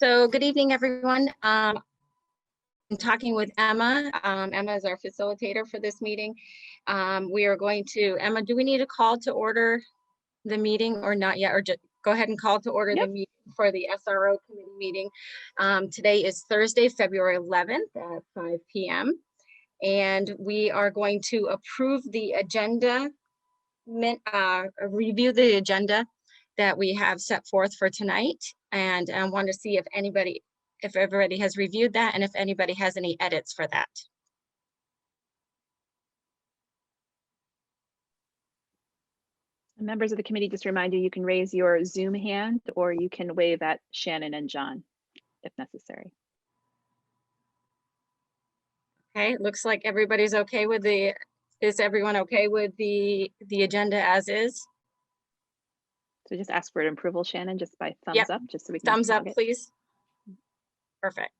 So good evening, everyone. I'm talking with Emma. Emma is our facilitator for this meeting. We are going to, Emma, do we need a call to order the meeting or not yet? Or just go ahead and call to order the meeting for the SRO committee meeting. Today is Thursday, February 11th at 5 p.m. And we are going to approve the agenda, review the agenda that we have set forth for tonight. And I want to see if everybody has reviewed that and if anybody has any edits for that. Members of the committee, just remind you can raise your Zoom hand or you can wave at Shannon and John if necessary. Okay, it looks like everybody's okay with is everyone okay with the agenda as is? So just ask for an approval, Shannon, just by thumbs up, just so we can thumbs up, please. Perfect.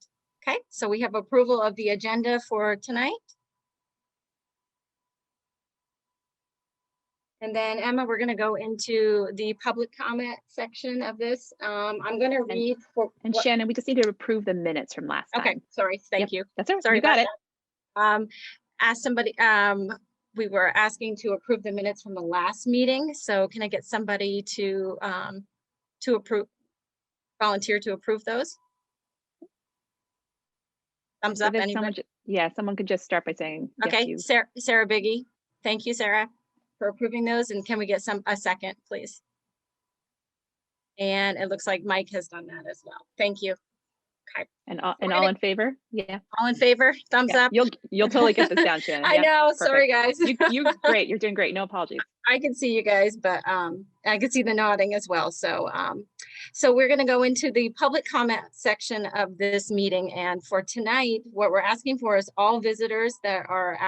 Okay, so we have approval of the agenda for tonight. And then Emma, we're going to go into the public comment section of this. I'm going to read. Shannon, we just need to approve the minutes from last time. Okay, sorry. Thank you. That's all right. Sorry, you got it. Ask somebody. We were asking to approve the minutes from the last meeting. So can I get somebody to volunteer to approve those? Thumbs up. Anybody? Someone could just start by saying. Okay, yes, Sarah Biggie. Thank you, Sarah, for approving those. And can we get a second, please? And it looks like Mike has done that as well. Thank you. Okay. And all in favor? Yeah. All in favor? Thumbs up. You'll totally get this down, Shannon. I know. Perfect. Sorry, guys. You're great. You're doing great. No apologies. I can see you guys, but I can see the nodding as well. So so we're going to go into the public comment section of this meeting. And for tonight, what we're asking for is all visitors that are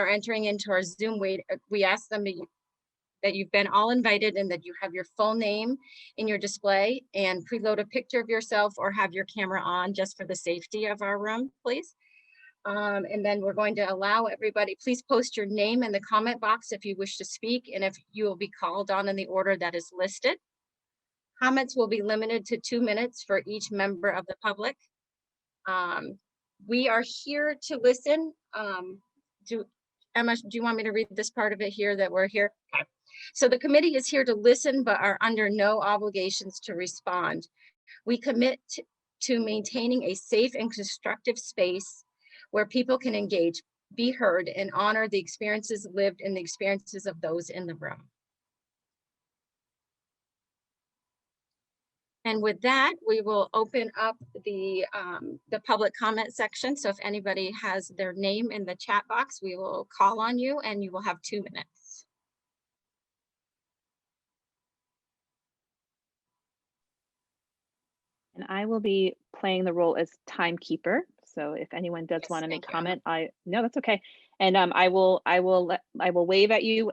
entering into our Zoom we ask them that you've been all invited and that you have your full name in your display and preload a picture of yourself or have your camera on just for the safety of our room, please. And then we're going to allow everybody, please post your name in the comment box if you wish to speak and if you will be called on in the order that is listed. Comments will be limited to 2 minutes for each member of the public. We are here to listen. Emma, do you want me to read this part of it here that we're here? Okay. So the committee is here to listen, but are under no obligations to respond. We commit to maintaining a safe and constructive space where people can engage, be heard, and honor the experiences lived and the experiences of those in the room. And with that, we will open up the public comment section. So if anybody has their name in the chat box, we will call on you and you will have 2 minutes. And I will be playing the role as timekeeper. So if anyone does want to make comment, no, that's okay. And I will wave at you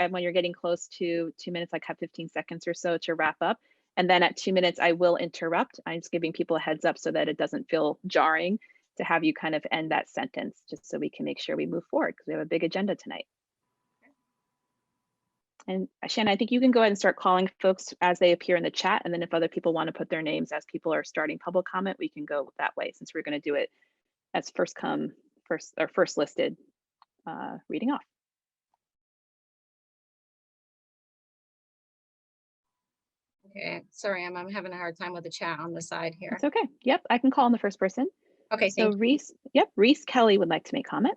when you're getting close to 2 minutes, like have 15 seconds or so to wrap up. And then at 2 minutes, I will interrupt. I'm just giving people a heads up so that it doesn't feel jarring to have you kind of end that sentence, just so we can make sure we move forward because we have a big agenda tonight. And Shannon, I think you can go ahead and start calling folks as they appear in the chat. And then if other people want to put their names as people are starting public comment, we can go that way since we're going to do it as first listed reading off. Okay, sorry, I'm having a hard time with the chat on the side here. It's okay. Yep, I can call on the first person. Okay, so Reese Kelly would like to make comment.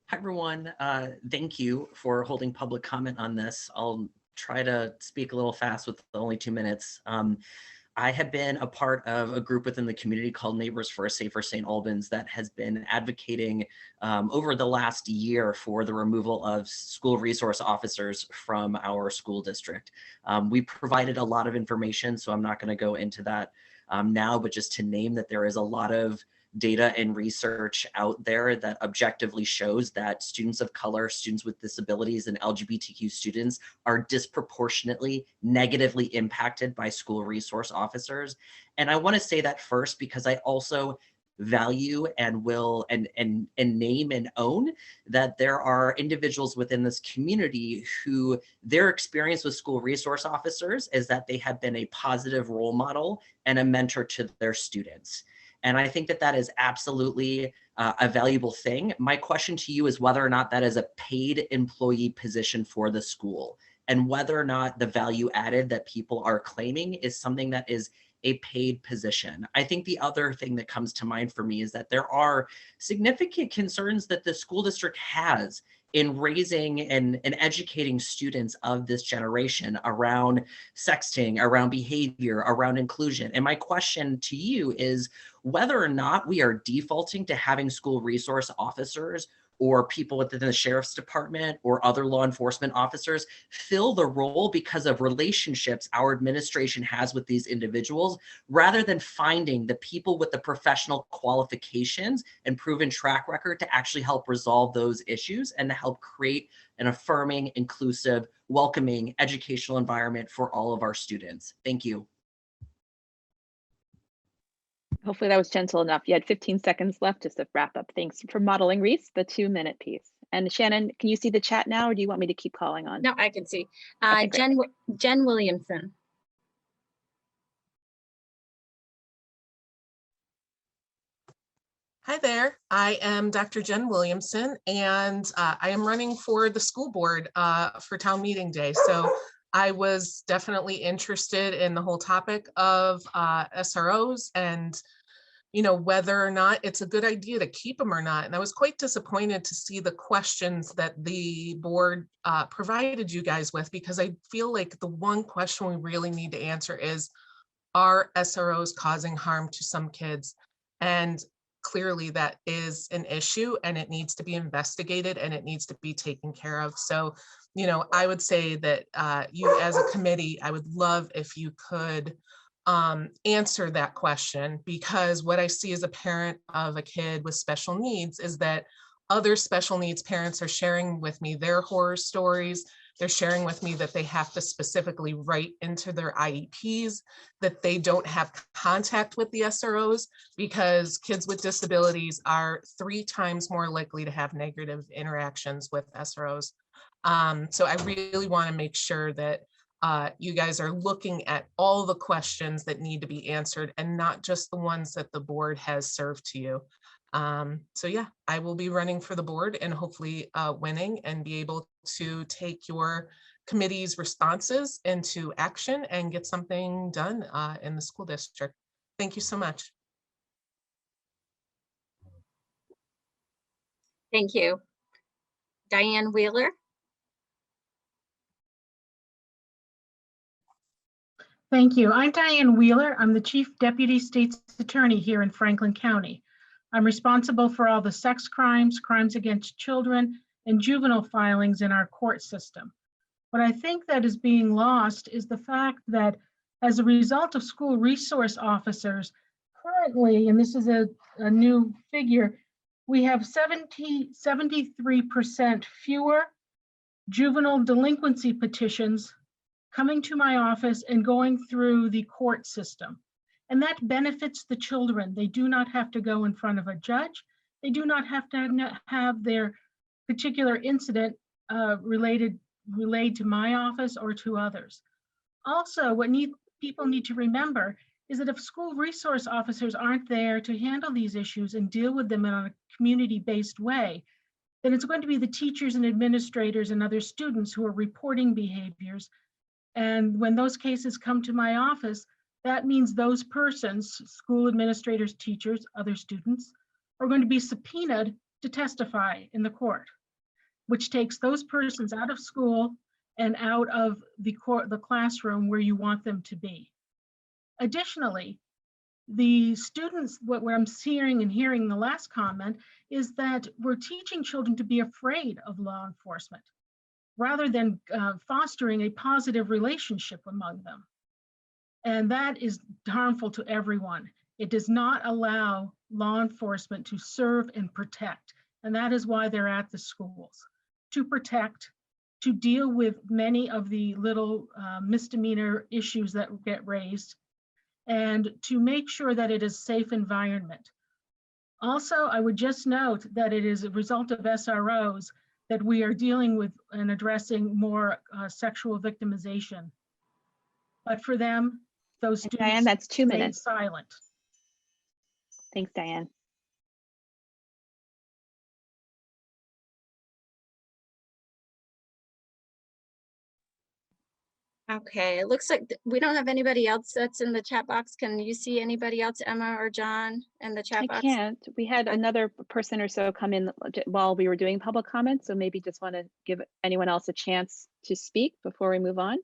Hi, everyone. Thank you for holding public comment on this. I'll try to speak a little fast with only 2 minutes. I have been a part of a group within the community called Neighbors for a Safer St. Albans that has been advocating over the last year for the removal of school resource officers from our school district. We provided a lot of information, so I'm not going to go into that now, but just to name that there is a lot of data and research out there that objectively shows that students of color, students with disabilities, and LGBTQ students are disproportionately negatively impacted by school resource officers. And I want to say that first because I also value and will and name and own that there are individuals within this community who their experience with school resource officers is that they have been a positive role model and a mentor to their students. And I think that that is absolutely a valuable thing. My question to you is whether or not that is a paid employee position for the school, and whether or not the value added that people are claiming is something that is a paid position. I think the other thing that comes to mind for me is that there are significant concerns that the school district has in raising and educating students of this generation around sexting, around behavior, around inclusion. And my question to you is whether or not we are defaulting to having school resource officers or people within the sheriff's department or other law enforcement officers fill the role because of relationships our administration has with these individuals, rather than finding the people with the professional qualifications and proven track record to actually help resolve those issues and to help create an affirming, inclusive, welcoming educational environment for all of our students. Thank you. Hopefully that was gentle enough. You had 15 seconds left just to wrap up. Thanks for modeling, Reese, the 2-minute piece. And Shannon, can you see the chat now, or do you want me to keep calling on? No, I can see. Okay, great. Jen Williamson. Hi there, I am Dr. Jen Williamson, and I am running for the school board for town meeting day. So I was definitely interested in the whole topic of SROs and, you know, whether or not it's a good idea to keep them or not. And I was quite disappointed to see the questions that the board provided you guys with, because I feel like the one question we really need to answer is, are SROs causing harm to some kids? And clearly that is an issue and it needs to be investigated and it needs to be taken care of. So, you know, I would say that you as a committee, I would love if you could answer that question, because what I see as a parent of a kid with special needs is that other special needs parents are sharing with me their horror stories. They're sharing with me that they have to specifically write into their IEPs that they don't have contact with the SROs because kids with disabilities are 3 times more likely to have negative interactions with SROs. So I really want to make sure that you guys are looking at all the questions that need to be answered and not just the ones that the board has served to you. So yeah, I will be running for the board and hopefully winning and be able to take your committee's responses into action and get something done in the school district. Thank you so much. Thank you. Diane Wheeler. Thank you. I'm Diane Wheeler. I'm the Chief Deputy State's Attorney here in Franklin County. I'm responsible for all the sex crimes, crimes against children, and juvenile filings in our court system. What I think that is being lost is the fact that as a result of school resource officers, currently, and this is a new figure, we have 73% fewer juvenile delinquency petitions coming to my office and going through the court system. And that benefits the children. They do not have to go in front of a judge. They do not have to have their particular incident relayed to my office or to others. Also, what people need to remember is that if school resource officers aren't there to handle these issues and deal with them in a community-based way, then it's going to be the teachers and administrators and other students who are reporting behaviors. And when those cases come to my office, that means those persons, school administrators, teachers, other students, are going to be subpoenaed to testify in the court, which takes those persons out of school and out of the classroom where you want them to be. Additionally, the students, what I'm seeing and hearing in the last comment is that we're teaching children to be afraid of law enforcement rather than fostering a positive relationship among them. And that is harmful to everyone. It does not allow law enforcement to serve and protect. And that is why they're at the schools, to protect, to deal with many of the little misdemeanor issues that get raised, and to make sure that it is a safe environment. Also, I would just note that it is a result of SROs that we are dealing with and addressing more sexual victimization. But for them, those And students Diane, that's 2 stayed minutes. silent. Thanks, Diane. Okay, it looks like we don't have anybody else that's in the chat box. Can you see anybody else, Emma or John, in the chat I box? can't. We had Okay. another person or so come in while we were doing public comments, so maybe just want to give anyone else a chance to speak before we move on.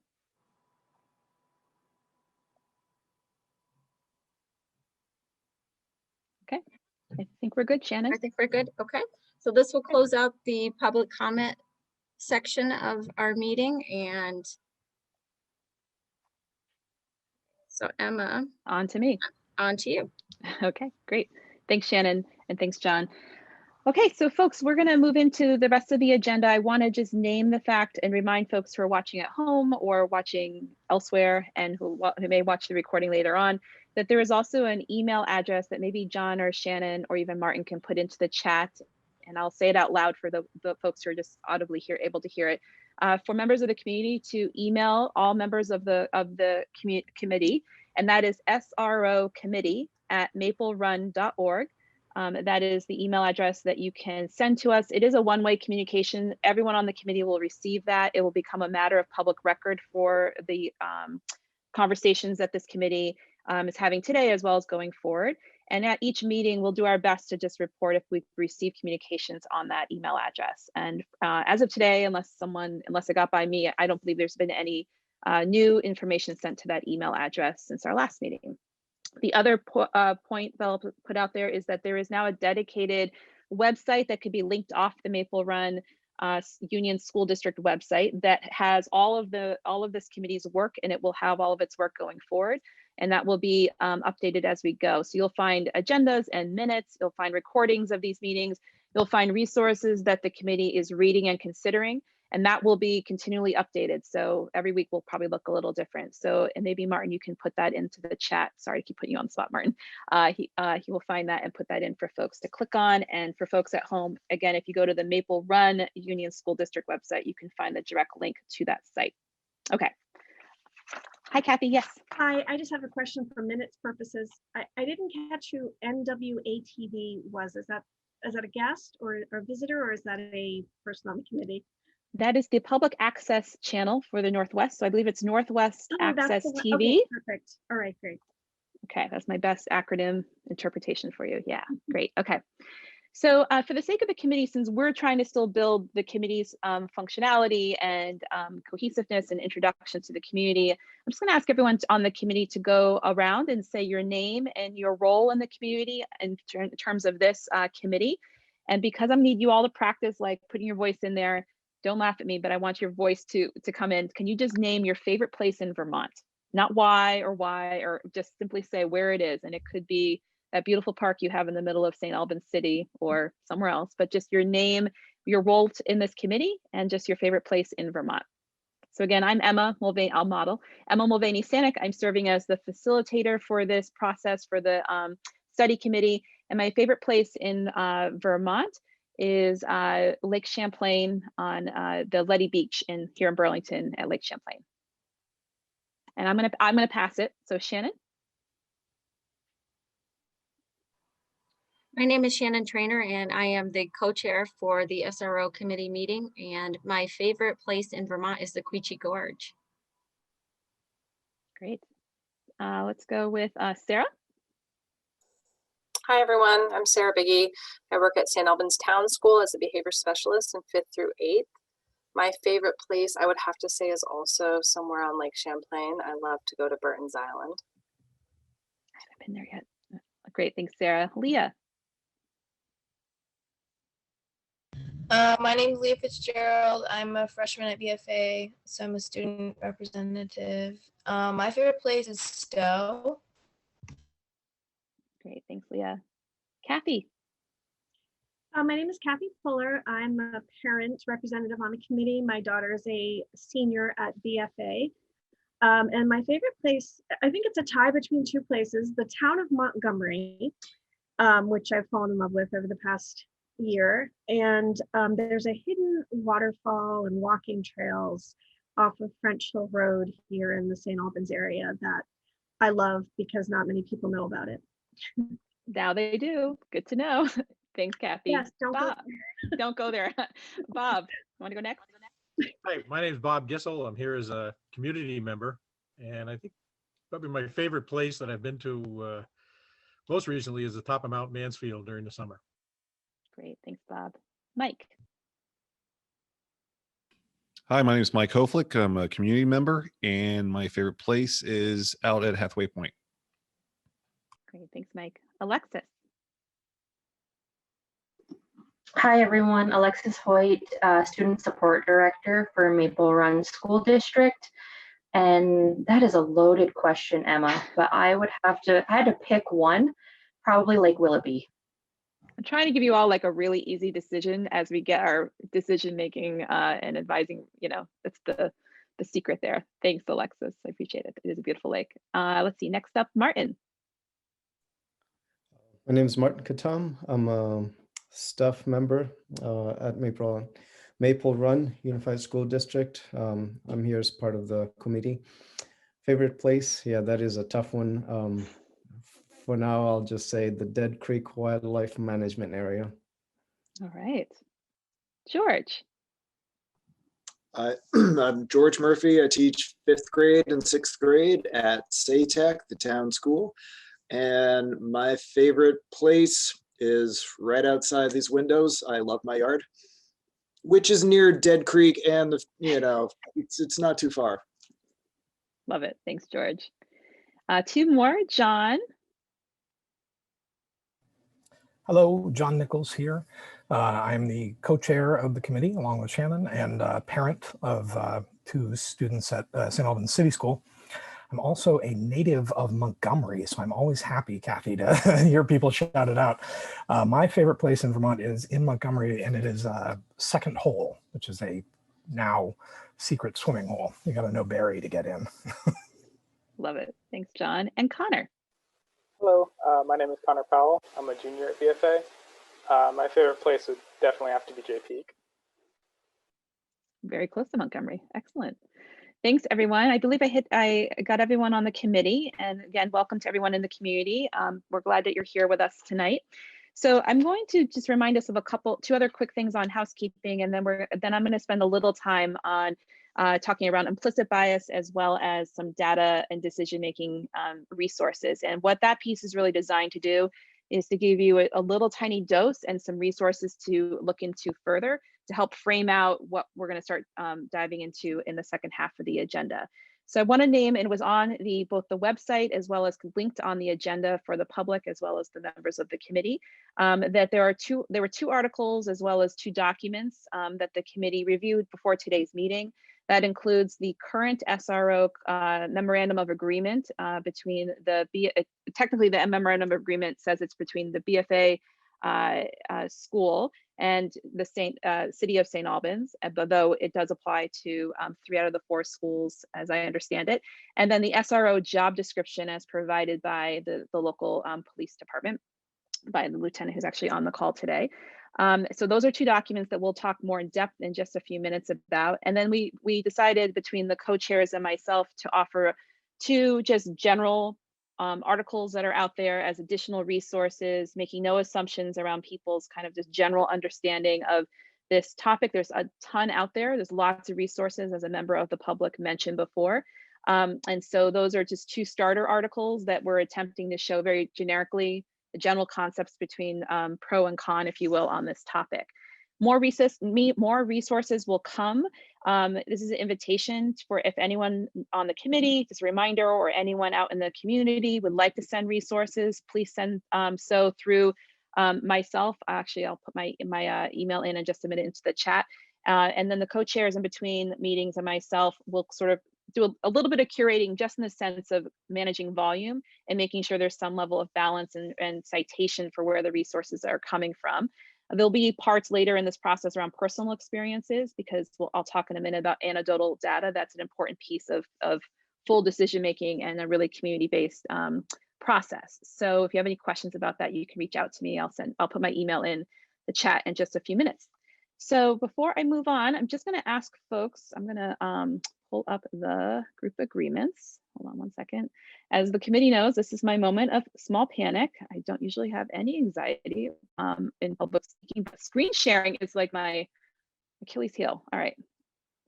Okay, I think we're good, Shannon. I think we're good. Okay, so this will close out the public comment section of our meeting. And so Emma, On to me. on to you. Okay, great. Thanks, Shannon, and thanks, John. Okay, so folks, we're going to move into the rest of the agenda. I want to just name the fact and remind folks who are watching at home or watching elsewhere and who may watch the recording later on that there is also an email address that maybe John or Shannon or even Martin can put into the chat. And I'll say it out loud for the folks who are just audibly able to hear it. For members of the community to email all members of the committee, and that is srocommittee@maplerun.org. That is the email address that you can send to us. It is a one-way communication. Everyone on the committee will receive that. It will become a matter of public record for the conversations that this committee is having today, as well as going forward. And at each meeting, we'll do our best to just report if we've received communications on that email address. And as of today, unless it got by me, I don't believe there's been any new information sent to that email address since our last meeting. The other point that I'll put out there is that there is now a dedicated website that could be linked off the Maple Run Union School District website that has all of this committee's work, and it will have all of its work going forward, and that will be updated as we go. So you'll find agendas and minutes, you'll find recordings of these meetings, you'll find resources that the committee is reading and considering, and that will be continually updated. So every week will probably look a little different. So, and maybe Martin, you can put that into the chat. Sorry to keep putting you on the spot, Martin. He will find that and put that in for folks to click on. And for folks at home, again, if you go to the Maple Run Union School District website, you can find the direct link to that site. Okay. Hi, Kathy. Yes. Hi, I just have a question for minutes purposes. I didn't catch who NWATD was. Is that a guest or a visitor, or is that a person on the committee? That is the public access channel for the Northwest. So I believe it's Northwest Access TV. Okay, perfect. All right, great. Okay, that's my best acronym interpretation for you. Yeah, great. Okay. So for the sake of the committee, since we're trying to still build the committee's functionality and cohesiveness and introduction to the community, I'm just going to ask everyone on the committee to go around and say your name and your role in the community in terms of this committee. And because I'm gonna need you all to practice like putting your voice in there, don't laugh at me, but I want your voice to come in. Can you just name your favorite place in Vermont? Not why, or just simply say where it is. And it could be that beautiful park you have in the middle of St. Albans City or somewhere else, but just your name, your role in this committee, and just your favorite place in Vermont. So again, I'm Emma Mulvaney, I'll model. Emma Mulvaney-Sanic. I'm serving as the facilitator for this process for the study committee. And my favorite place in Vermont is Lake Champlain on the Letty Beach here in Burlington at Lake Champlain. And I'm gonna pass it. So Shannon. My name is Shannon Trainer, and I am the co-chair for the SRO committee meeting. And my favorite place in Vermont is the Quechee Gorge. Great. Let's go with Sarah. Hi, everyone. I'm Sarah Biggie. I work at St. Albans Town School as a behavior specialist in 5th through 8th. My favorite place I would have to say is also somewhere on Lake Champlain. I love to go to Burton's Island. I haven't been there yet. Great, thanks, Sarah. Leah. My name is Leah Fitzgerald. I'm a freshman at BFA, so I'm a student representative. My favorite place is Stowe. Great, thanks, Leah. Kathy. My name is Kathy Fuller. I'm a parent representative on the committee. My daughter is a senior at BFA. And my favorite place, I think it's a tie between two places, the town of Montgomery. which I've fallen in love with over the past year. And there's a hidden waterfall and walking trails off of French Hill Road here in the St. Albans area that I love because not many people know about it. Now they do. Good to know. Thanks, Kathy. Yes, don't go Bob, don't go there. Bob, want to go next? Hi, my name is Bob Gissel. I'm here as a community member, and I think probably my favorite place that I've been to most recently is the top of Mount Mansfield during the summer. Great, thanks, Bob. Mike. Hi, my name is Mike Hoflick. I'm a community member, and my favorite place is out at Hathaway Point. Great, thanks, Mike. Alexis. Hi, everyone. Alexis Hoyt, Student Support Director for Maple Run School District. And that is a loaded question, Emma, but I had to pick one, probably Lake Willoughby. I'm trying to give you all like a really easy decision as we get our decision making and advising, that's the secret there. Thanks, Alexis. I appreciate it. It is a beautiful lake. Let's see, next up, Martin. My name is Martin Katam. I'm a staff member at Maple Run Unified School District. I'm here as part of the committee. Favorite place? Yeah, that is a tough one. For now, I'll just say the Dead Creek Wildlife Management Area. All right. George. I'm George Murphy. I teach 5th grade and 6th grade at SATEC, the town school. And my favorite place is right outside these windows. I love my yard, which is near Dead Creek, and it's not too far. Love it. Thanks, George. Two more. John. Hello, John Nichols here. I'm the co-chair of the committee along with Shannon and parent of 2 students at St. Albans City School. I'm also a native of Montgomery, so I'm always happy, Kathy, to hear people shout it out. My favorite place in Vermont is in Montgomery, and it is Second Hole, which is a now secret swimming hole. You got to know Barry to get in. Love it. Thanks, John. And Connor. Hello, my name is Connor Powell. I'm a junior at BFA. My favorite place would definitely have to be Jay Peak. Very close to Montgomery. Excellent. Thanks, everyone. I believe I got everyone on the committee. And again, welcome to everyone in the community. We're glad that you're here with us tonight. So I'm going to just remind us of two other quick things on housekeeping, and then I'm going to spend a little time on talking around implicit bias as well as some data and decision-making resources. And what that piece is really designed to do is to give you a little tiny dose and some resources to look into further to help frame out what we're going to start diving into in the second half of the agenda. So I want to name, and it was on both the website as well as linked on the agenda for the public as well as the members of the committee, that there were 2 articles as well as 2 documents that the committee reviewed before today's meeting. That includes the current SRO memorandum of agreement between technically the memorandum of agreement says it's between the BFA school and the city of St. Albans, though it does apply to 3 out of the 4 schools, as I understand it. And then the SRO job description as provided by the local police department, by the lieutenant who's actually on the call today. So those are 2 documents that we'll talk more in depth in just a few minutes about. And then we decided between the co-chairs and myself to offer 2 just general articles that are out there as additional resources, making no assumptions around people's kind of just general understanding of this topic. There's a ton out there. There's lots of resources, as a member of the public mentioned before. And so those are just 2 starter articles that we're attempting to show very generically the general concepts between pro and con, if you will, on this topic. More resources will come. This is an invitation for if anyone on the committee, just a reminder, or anyone out in the community would like to send resources, please send so through myself. Actually, I'll put my email in just a minute into the chat. And then the co-chairs in between meetings and myself will sort of do a little bit of curating, just in the sense of managing volume and making sure there's some level of balance and citation for where the resources are coming from. There'll be parts later in this process around personal experiences, because I'll talk in a minute about anecdotal data. That's an important piece of full decision making and a really community-based process. So if you have any questions about that, you can reach out to me. I'll put my email in the chat in just a few minutes. So before I move on, I'm just going to ask folks, I'm going to pull up the group agreements. Hold on one second. As the committee knows, this is my moment of small panic. I don't usually have any anxiety in public speaking, but screen sharing is like my Achilles heel. All right,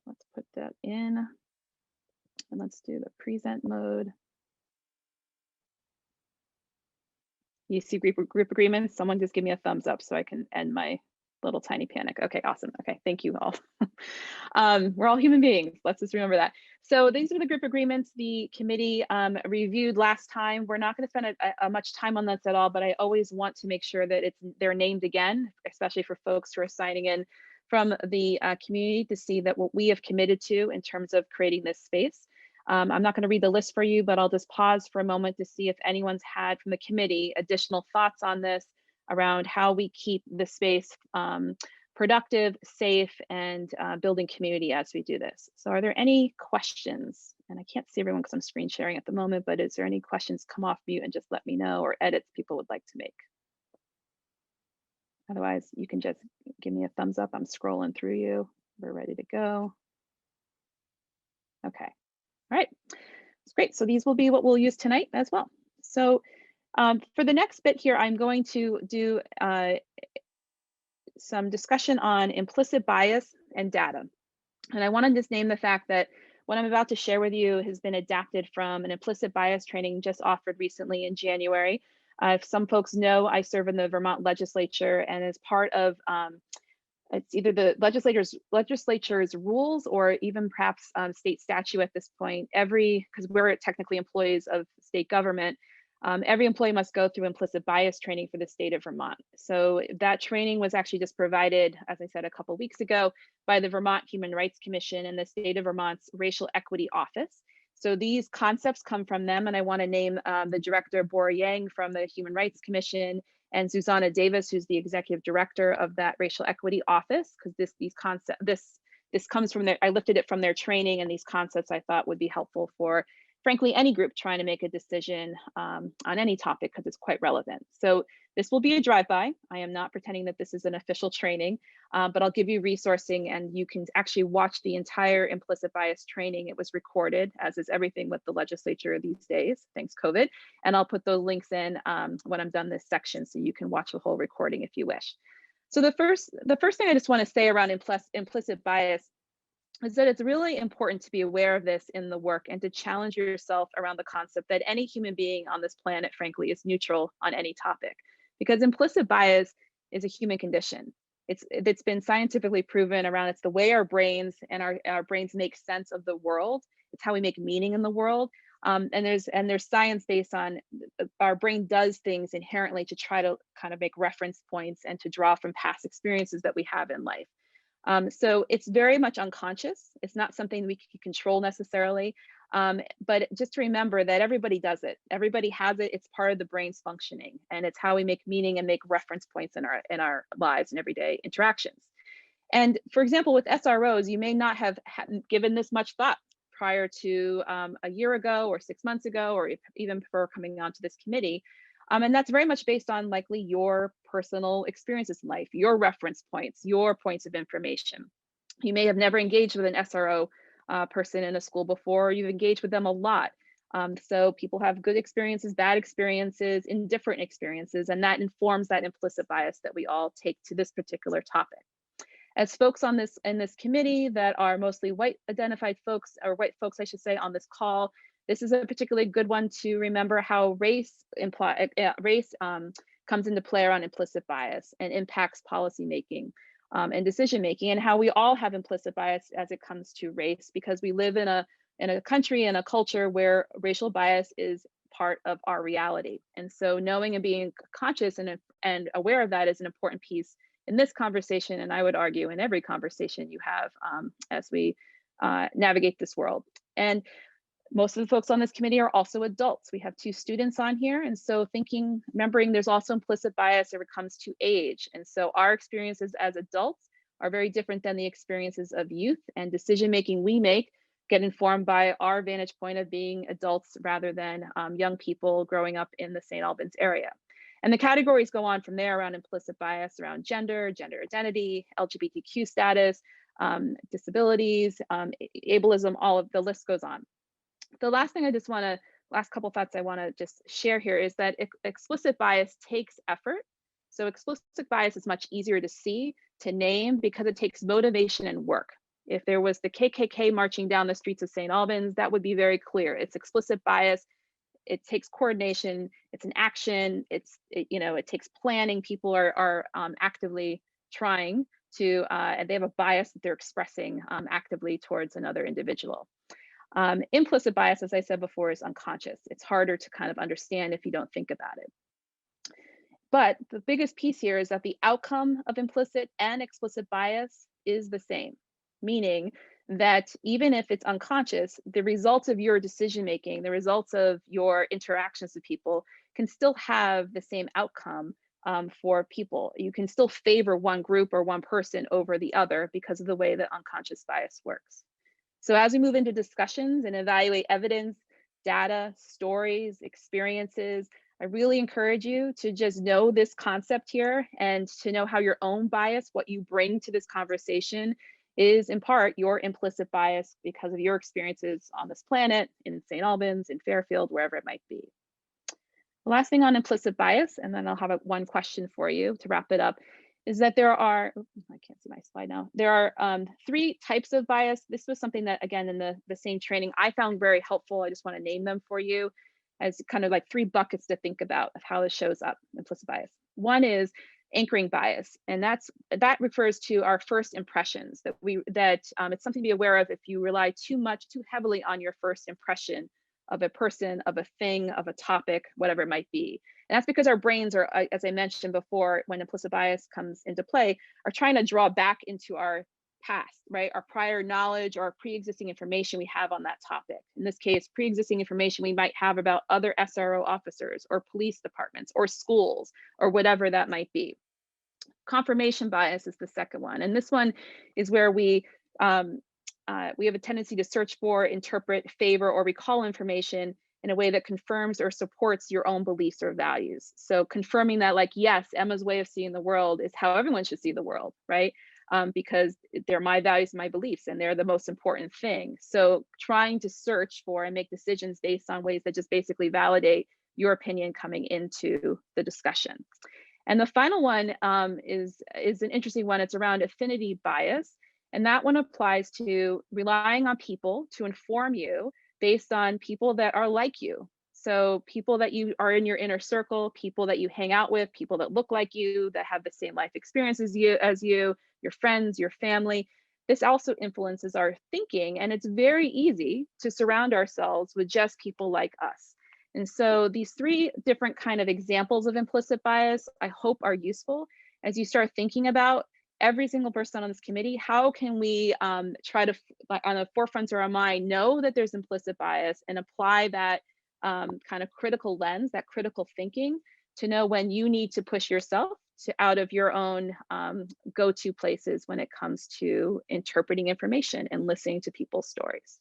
let's put that in and let's do the present mode. You see group agreements? Someone just give me a thumbs up so I can end my little tiny panic. Okay, awesome. Okay, thank you all. We're all human beings. Let's just remember that. So these are the group agreements the committee reviewed last time. We're not going to spend much time on this at all, but I always want to make sure that they're named again, especially for folks who are signing in from the community to see that what we have committed to in terms of creating this space. I'm not going to read the list for you, but I'll just pause for a moment to see if anyone's had from the committee additional thoughts on this around how we keep the space productive, safe, and building community as we do this. So are there any questions? And I can't see everyone because I'm screen sharing at the moment, but is there any questions? Come off mute and just let me know, or edits people would like to make. Otherwise, you can just give me a thumbs up. I'm scrolling through you. We're ready to go. Okay. All right, that's great. So these will be what we'll use tonight as well. So for the next bit here, I'm going to do some discussion on implicit bias and data. And I want to just name the fact that what I'm about to share with you has been adapted from an implicit bias training just offered recently in January. If some folks know, I serve in the Vermont legislature, and as part of it's either the legislature's rules or even perhaps state statute at this point, because we're technically employees of state government, every employee must go through implicit bias training for the state of Vermont. So that training was actually just provided, as I said, a couple of weeks ago by the Vermont Human Rights Commission and the state of Vermont's Racial Equity Office. So these concepts come from them, and I want to name the director, Bora Yang, from the Human Rights Commission, and Susanna Davis, who's the executive director of that Racial Equity Office, because this comes from I lifted it from their training, and these concepts I thought would be helpful for, frankly, any group trying to make a decision on any topic, because it's quite relevant. So this will be a drive-by. I am not pretending that this is an official training, but I'll give you resourcing, and you can actually watch the entire implicit bias training. It was recorded, as is everything with the legislature these days, thanks COVID. And I'll put those links in when I'm done this section, so you can watch the whole recording if you wish. So the first thing I just want to say around implicit bias is that it's really important to be aware of this in the work and to challenge yourself around the concept that any human being on this planet, frankly, is neutral on any topic, because implicit bias is a human condition. It's been scientifically proven around, it's the way our brains make sense of the world. It's how we make meaning in the world. And there's science based on our brain does things inherently to try to kind of make reference points and to draw from past experiences that we have in life. So it's very much unconscious. It's not something we can control necessarily, but just remember that everybody does it. Everybody has it. It's part of the brain's functioning, and it's how we make meaning and make reference points in our lives and everyday interactions. And for example, with SROs, you may not have given this much thought prior to a year ago or 6 months ago, or even before coming onto this committee. And that's very much based on likely your personal experiences in life, your reference points, your points of information. You may have never engaged with an SRO person in a school before, or you've engaged with them a lot. So people have good experiences, bad experiences, indifferent experiences, and that informs that implicit bias that we all take to this particular topic. As folks in this committee that are mostly white identified folks, or white folks, I should say, on this call, this is a particularly good one to remember how race comes into play around implicit bias and impacts policy making and decision making, and how we all have implicit bias as it comes to race, because we live in a country and a culture where racial bias is part of our reality. And so knowing and being conscious and aware of that is an important piece in this conversation, and I would argue in every conversation you have as we navigate this world. And most of the folks on this committee are also adults. We have 2 students on here. And so remembering there's also implicit bias when it comes to age. And so our experiences as adults are very different than the experiences of youth, and decision-making we make get informed by our vantage point of being adults rather than young people growing up in the St. Albans area. And the categories go on from there around implicit bias, around gender, gender identity, LGBTQ status, disabilities, ableism, all of the list goes on. The last thing I just want to, last couple thoughts I want to just share here is that explicit bias takes effort. So explicit bias is much easier to see, to name, because it takes motivation and work. If there was the KKK marching down the streets of St. Albans, that would be very clear. It's explicit bias. It takes coordination. It's an action. It takes planning. People are actively trying to, and they have a bias that they're expressing actively towards another individual. Implicit bias, as I said before, is unconscious. It's harder to kind of understand if you don't think about it. But the biggest piece here is that the outcome of implicit and explicit bias is the same, meaning that even if it's unconscious, the results of your decision-making, the results of your interactions with people can still have the same outcome for people. You can still favor one group or one person over the other because of the way that unconscious bias works. So as we move into discussions and evaluate evidence, data, stories, experiences, I really encourage you to just know this concept here and to know how your own bias, what you bring to this conversation, is in part your implicit bias because of your experiences on this planet, in St. Albans, in Fairfield, wherever it might be. The last thing on implicit bias, and then I'll have one question for you to wrap it up, is that there are, I can't see my slide now. There are 3 types of bias. This was something that, again, in the same training, I found very helpful. I just want to name them for you as kind of like 3 buckets to think about of how this shows up, implicit bias. One is anchoring bias, and that refers to our first impressions, that it's something to be aware of if you rely too heavily on your first impression of a person, of a thing, of a topic, whatever it might be. And that's because our brains are, as I mentioned before, when implicit bias comes into play, are trying to draw back into our past, right? Our prior knowledge or pre-existing information we have on that topic. In this case, pre-existing information we might have about other SRO officers or police departments or schools or whatever that might be. Confirmation bias is the second one. And this one is where we have a tendency to search for, interpret, favor, or recall information in a way that confirms or supports your own beliefs or values. So confirming that, like, yes, Emma's way of seeing the world is how everyone should see the world, right? Because they're my values, my beliefs, and they're the most important thing. So trying to search for and make decisions based on ways that just basically validate your opinion coming into the discussion. And the final one is an interesting one. It's around affinity bias. And that one applies to relying on people to inform you based on people that are like you. So people that you are in your inner circle, people that you hang out with, people that look like you, that have the same life experience as you, your friends, your family. This also influences our thinking, and it's very easy to surround ourselves with just people like us. And so these 3 different kind of examples of implicit bias, I hope, are useful as you start thinking about every single person on this committee. How can we try to, on the forefront of our mind, know that there's implicit bias and apply that kind of critical lens, that critical thinking, to know when you need to push yourself out of your own go-to places when it comes to interpreting information and listening to people's stories.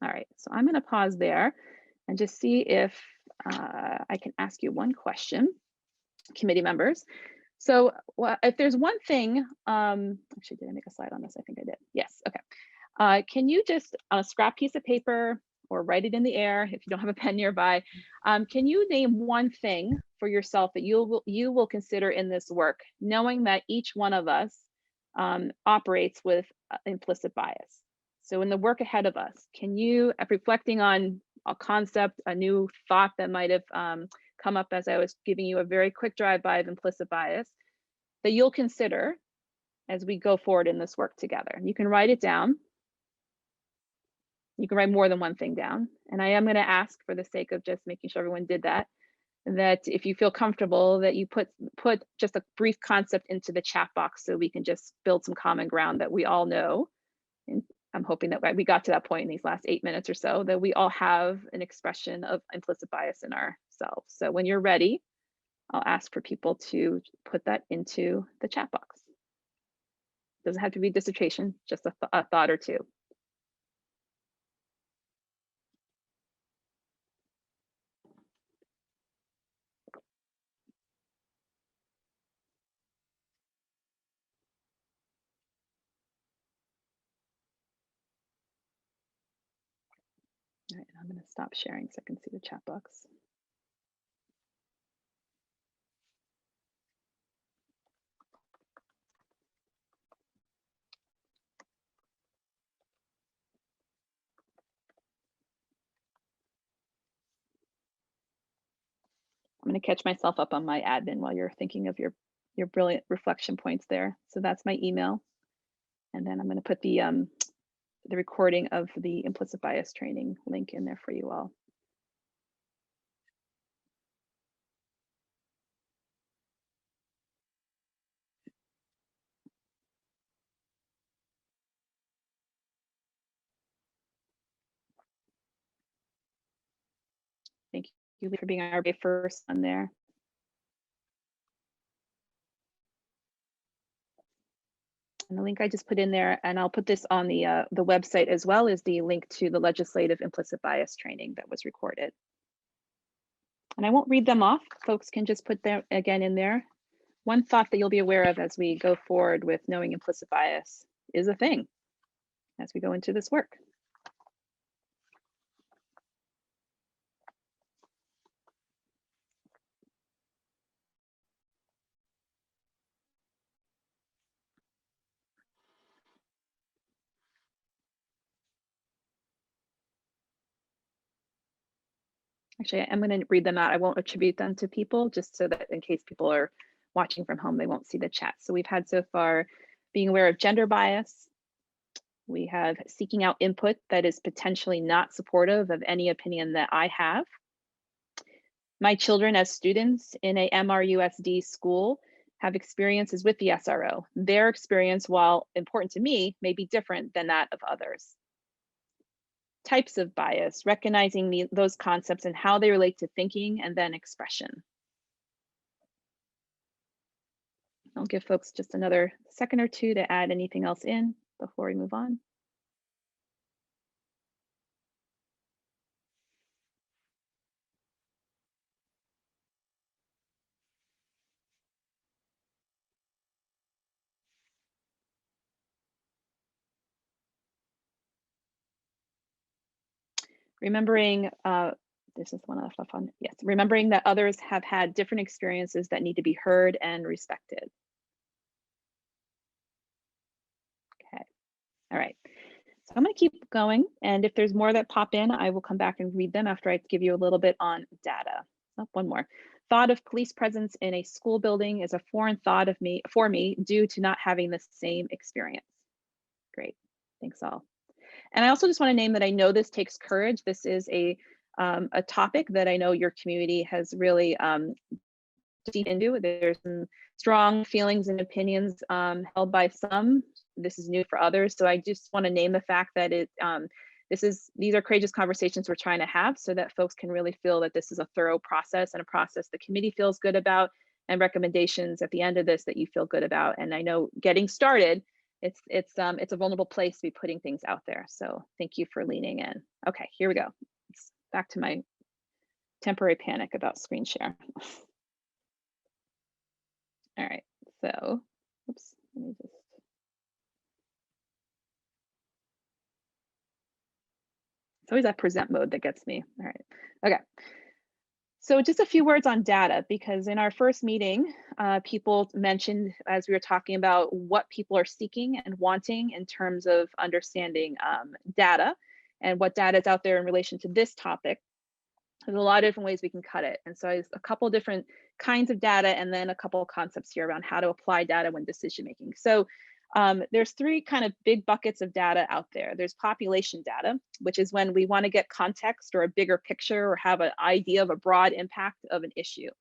All right, so I'm going to pause there and just see if I can ask you one question, committee members. So if there's one thing, actually, did I make a slide on this? I think I did. Yes, okay. Can you just, on a scrap piece of paper or write it in the air if you don't have a pen nearby, can you name one thing for yourself that you will consider in this work, knowing that each one of us operates with implicit bias? So in the work ahead of us, can you, reflecting on a concept, a new thought that might have come up as I was giving you a very quick drive-by of implicit bias, that you'll consider as we go forward in this work together? You can write it down. You can write more than one thing down. And I am going to ask, for the sake of just making sure everyone did that if you feel comfortable, that you put just a brief concept into the chat box so we can just build some common ground that we all know. And I'm hoping that we got to that point in these last 8 minutes or so, that we all have an expression of implicit bias in ourselves. So when you're ready, I'll ask for people to put that into the chat box. Doesn't have to be dissertation, just a thought or two. right, I'm going to stop sharing so I can see the chat box. I'm going to catch myself up on my admin while you're thinking of your brilliant reflection points there. So that's my email. And then I'm going to put the recording of the implicit bias training link in there for you all. Thank you for being our very first on there. And the link I just put in there, and I'll put this on the website as well, as the link to the legislative implicit bias training that was recorded. And I won't read them off. Folks can just put them again in there. One thought that you'll be aware of as we go forward with knowing implicit bias is a thing as we go into this work. Actually, I'm going to read them out. I won't attribute them to people, just so that in case people are watching from home, they won't see the chat. So we've had so far being aware of gender bias. We have seeking out input that is potentially not supportive of any opinion that I have. My children as students in a MRUSD school have experiences with the SRO. Their experience, while important to me, may be different than that of others. Types of bias, recognizing those concepts and how they relate to thinking and then expression. I'll give folks just another second or two to add anything else in before we move on. Remembering, this is one I left off on, yes, remembering that others have had different experiences that need to be heard and respected. Okay, all right. So I'm going to keep going, and if there's more that pop in, I will come back and read them after I give you a little bit on data. Oh, one more. Thought of police presence in a school building is a foreign thought for me due to not having the same experience. Great, thanks all. And I also just want to name that I know this takes courage. This is a topic that I know your community has really deep into. There's some strong feelings and opinions held by some. This is new for others. So I just want to name the fact that these are courageous conversations we're trying to have so that folks can really feel that this is a thorough process and a process the committee feels good about, and recommendations at the end of this that you feel good about. And I know getting started, it's a vulnerable place to be putting things out there. So thank you for leaning in. Okay, here we go. It's back to my temporary panic about screen share. All right, so, oops, let me just. It's always that present mode that gets me. All right, okay. So just a few words on data, because in our first meeting, people mentioned, as we were talking about what people are seeking and wanting in terms of understanding data and what data is out there in relation to this topic. There's a lot of different ways we can cut it. And so there's a couple different kinds of data, and then a couple of concepts here around how to apply data when decision making. So there's three kind of big buckets of data out there. There's population data, which is when we want to get context or a bigger picture or have an idea of a broad impact of an issue.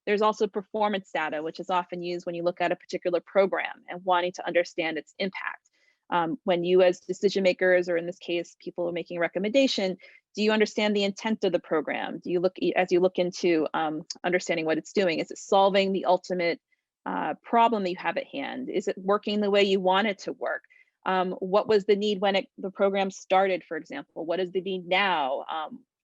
There's also performance data, which is often used when you look at a particular program and wanting to understand its impact. When you as decision makers, or in this case, people are making a recommendation, do you understand the intent of the program? Do you look, as you look into understanding what it's doing, is it solving the ultimate problem that you have at hand? Is it working the way you want it to work? What was the need when the program started, for example? What is the need now?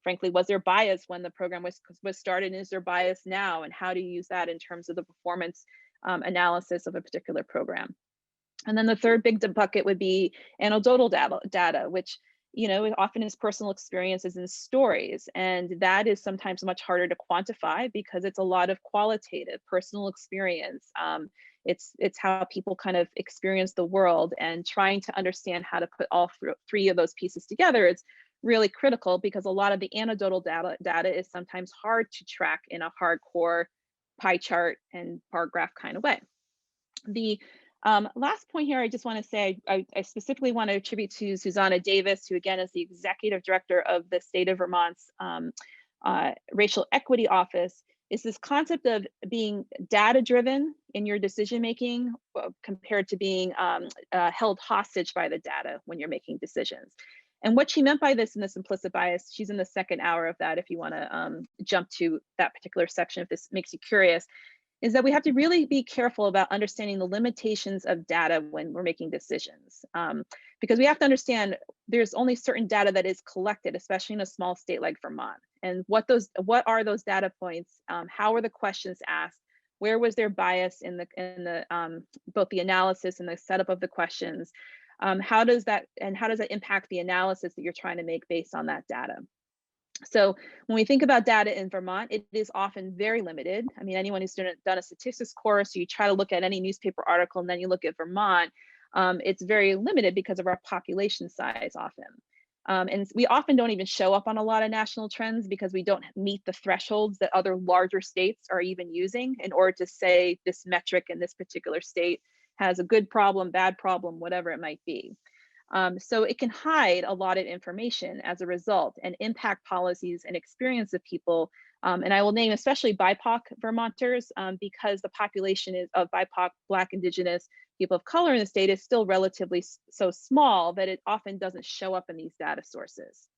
Frankly, was there bias when the program was started, and is there bias now? And how do you use that in terms of the performance analysis of a particular program? And then the third big bucket would be anecdotal data, which you know, it often is personal experiences and stories. And that is sometimes much harder to quantify because it's a lot of qualitative personal experience. It's how people kind of experience the world, and trying to understand how to put all three of those pieces together is really critical, because a lot of the anecdotal data is sometimes hard to track in a hardcore pie chart and bar graph kind of way. The last point here, I just want to say, I specifically want to attribute to Susanna Davis, who again is the executive director of the state of Vermont's Racial Equity Office, is this concept of being data driven in your decision making compared to being held hostage by the data when you're making decisions. And what she meant by this in this implicit bias, she's in the second hour of that if you want to jump to that particular section if this makes you curious, is that we have to really be careful about understanding the limitations of data when we're making decisions. Because we have to understand there's only certain data that is collected, especially in a small state like Vermont. And what are those data points? How were the questions asked? Where was there bias in both the analysis and the setup of the questions? How does that impact the analysis that you're trying to make based on that data? So when we think about data in Vermont, it is often very limited. I mean, anyone who's done a statistics course, you try to look at any newspaper article and then you look at Vermont, it's very limited because of our population size often. And we often don't even show up on a lot of national trends because we don't meet the thresholds that other larger states are even using in order to say this metric in this particular state has a good problem, bad problem, whatever it might be. So it can hide a lot of information as a result and impact policies and experience of people. And I will name especially BIPOC Vermonters because the population of BIPOC, Black, Indigenous, people of color in the state is still relatively so small that it often doesn't show up in these data sources.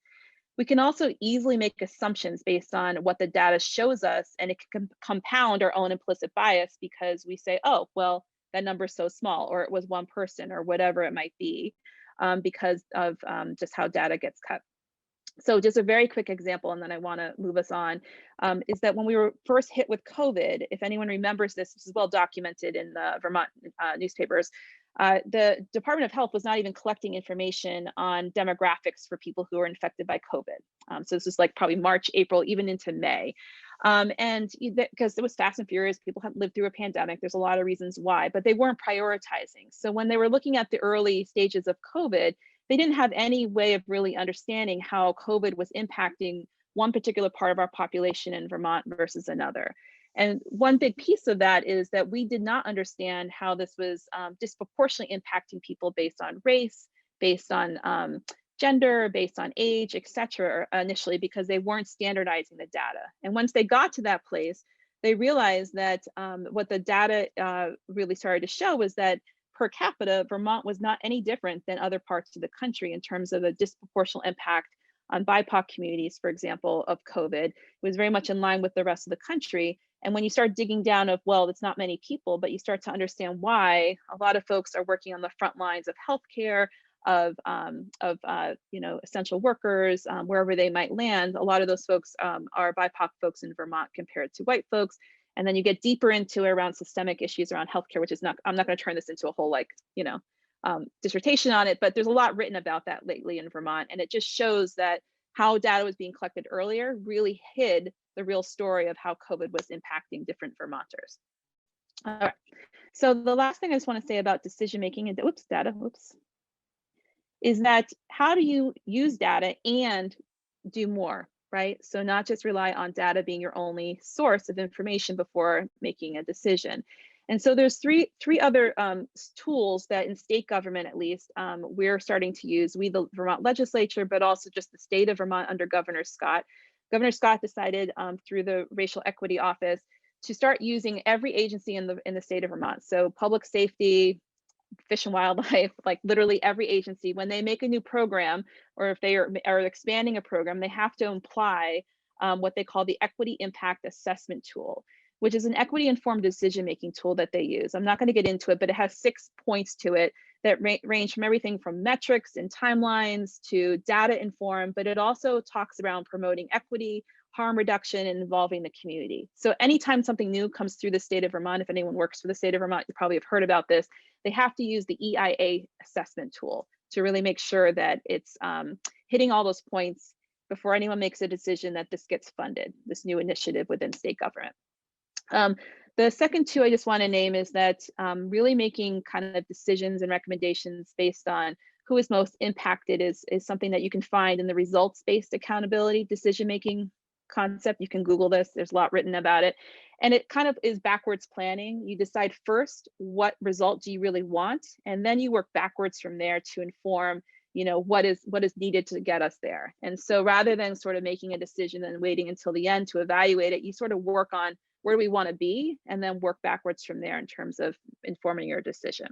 We can also easily make assumptions based on what the data shows us, and it can compound our own implicit bias because we say, oh, well, that number is so small, or it was one person, or whatever it might be. Because of just how data gets cut. So just a very quick example, and then I want to move us on, is that when we were first hit with COVID, if anyone remembers this, this is well documented in the Vermont newspapers, the Department of Health was not even collecting information on demographics for people who were infected by COVID. So this is like probably March, April, even into May. And because it was fast and furious, people had lived through a pandemic. There's a lot of reasons why, but they weren't prioritizing. So when they were looking at the early stages of COVID, they didn't have any way of really understanding how COVID was impacting one particular part of our population in Vermont versus another. And one big piece of that is that we did not understand how this was disproportionately impacting people based on race, based on gender, based on age, et cetera, initially, because they weren't standardizing the data. And once they got to that place, they realized that what the data really started to show was that per capita, Vermont was not any different than other parts of the country in terms of a disproportional impact on BIPOC communities, for example, of COVID. It was very much in line with the rest of the country. And when you start digging down of, well, it's not many people, but you start to understand why a lot of folks are working on the front lines of healthcare, of essential workers, wherever they might land. A lot of those folks are BIPOC folks in Vermont compared to white folks. And then you get deeper into around systemic issues around healthcare, which is not, I'm not going to turn this into a whole dissertation on it, but there's a lot written about that lately in Vermont. And it just shows that how data was being collected earlier really hid the real story of how COVID was impacting different Vermonters. All right. So the last thing I just want to say about decision making and is that how do you use data and do more, right? So not just rely on data being your only source of information before making a decision. And so there's three other tools that in state government, at least, we're starting to use, we, the Vermont legislature, but also just the state of Vermont under Governor Scott. Governor Scott decided through the Racial Equity Office to start using every agency in the state of Vermont. So public safety, Fish and Wildlife, like literally every agency, when they make a new program or if they are expanding a program, they have to apply what they call the Equity Impact Assessment Tool, which is an equity-informed decision-making tool that they use. I'm not going to get into it, but it has 6 points to it that range from everything from metrics and timelines to data-informed, but it also talks around promoting equity, harm reduction, and involving the community. So anytime something new comes through the state of Vermont, if anyone works for the state of Vermont, you probably have heard about this, they have to use the EIA assessment tool to really make sure that it's hitting all those points before anyone makes a decision that this gets funded, this new initiative within state government. The second two I just want to name is that really making kind of decisions and recommendations based on who is most impacted is something that you can find in the results-based accountability decision-making concept. You can Google this, there's a lot written about it. And it kind of is backwards planning. You decide first what result do you really want, and then you work backwards from there to inform, you know, what is needed to get us there. And so rather than sort of making a decision and waiting until the end to evaluate it, you sort of work on where do we want to be, and then work backwards from there in terms of informing your decision.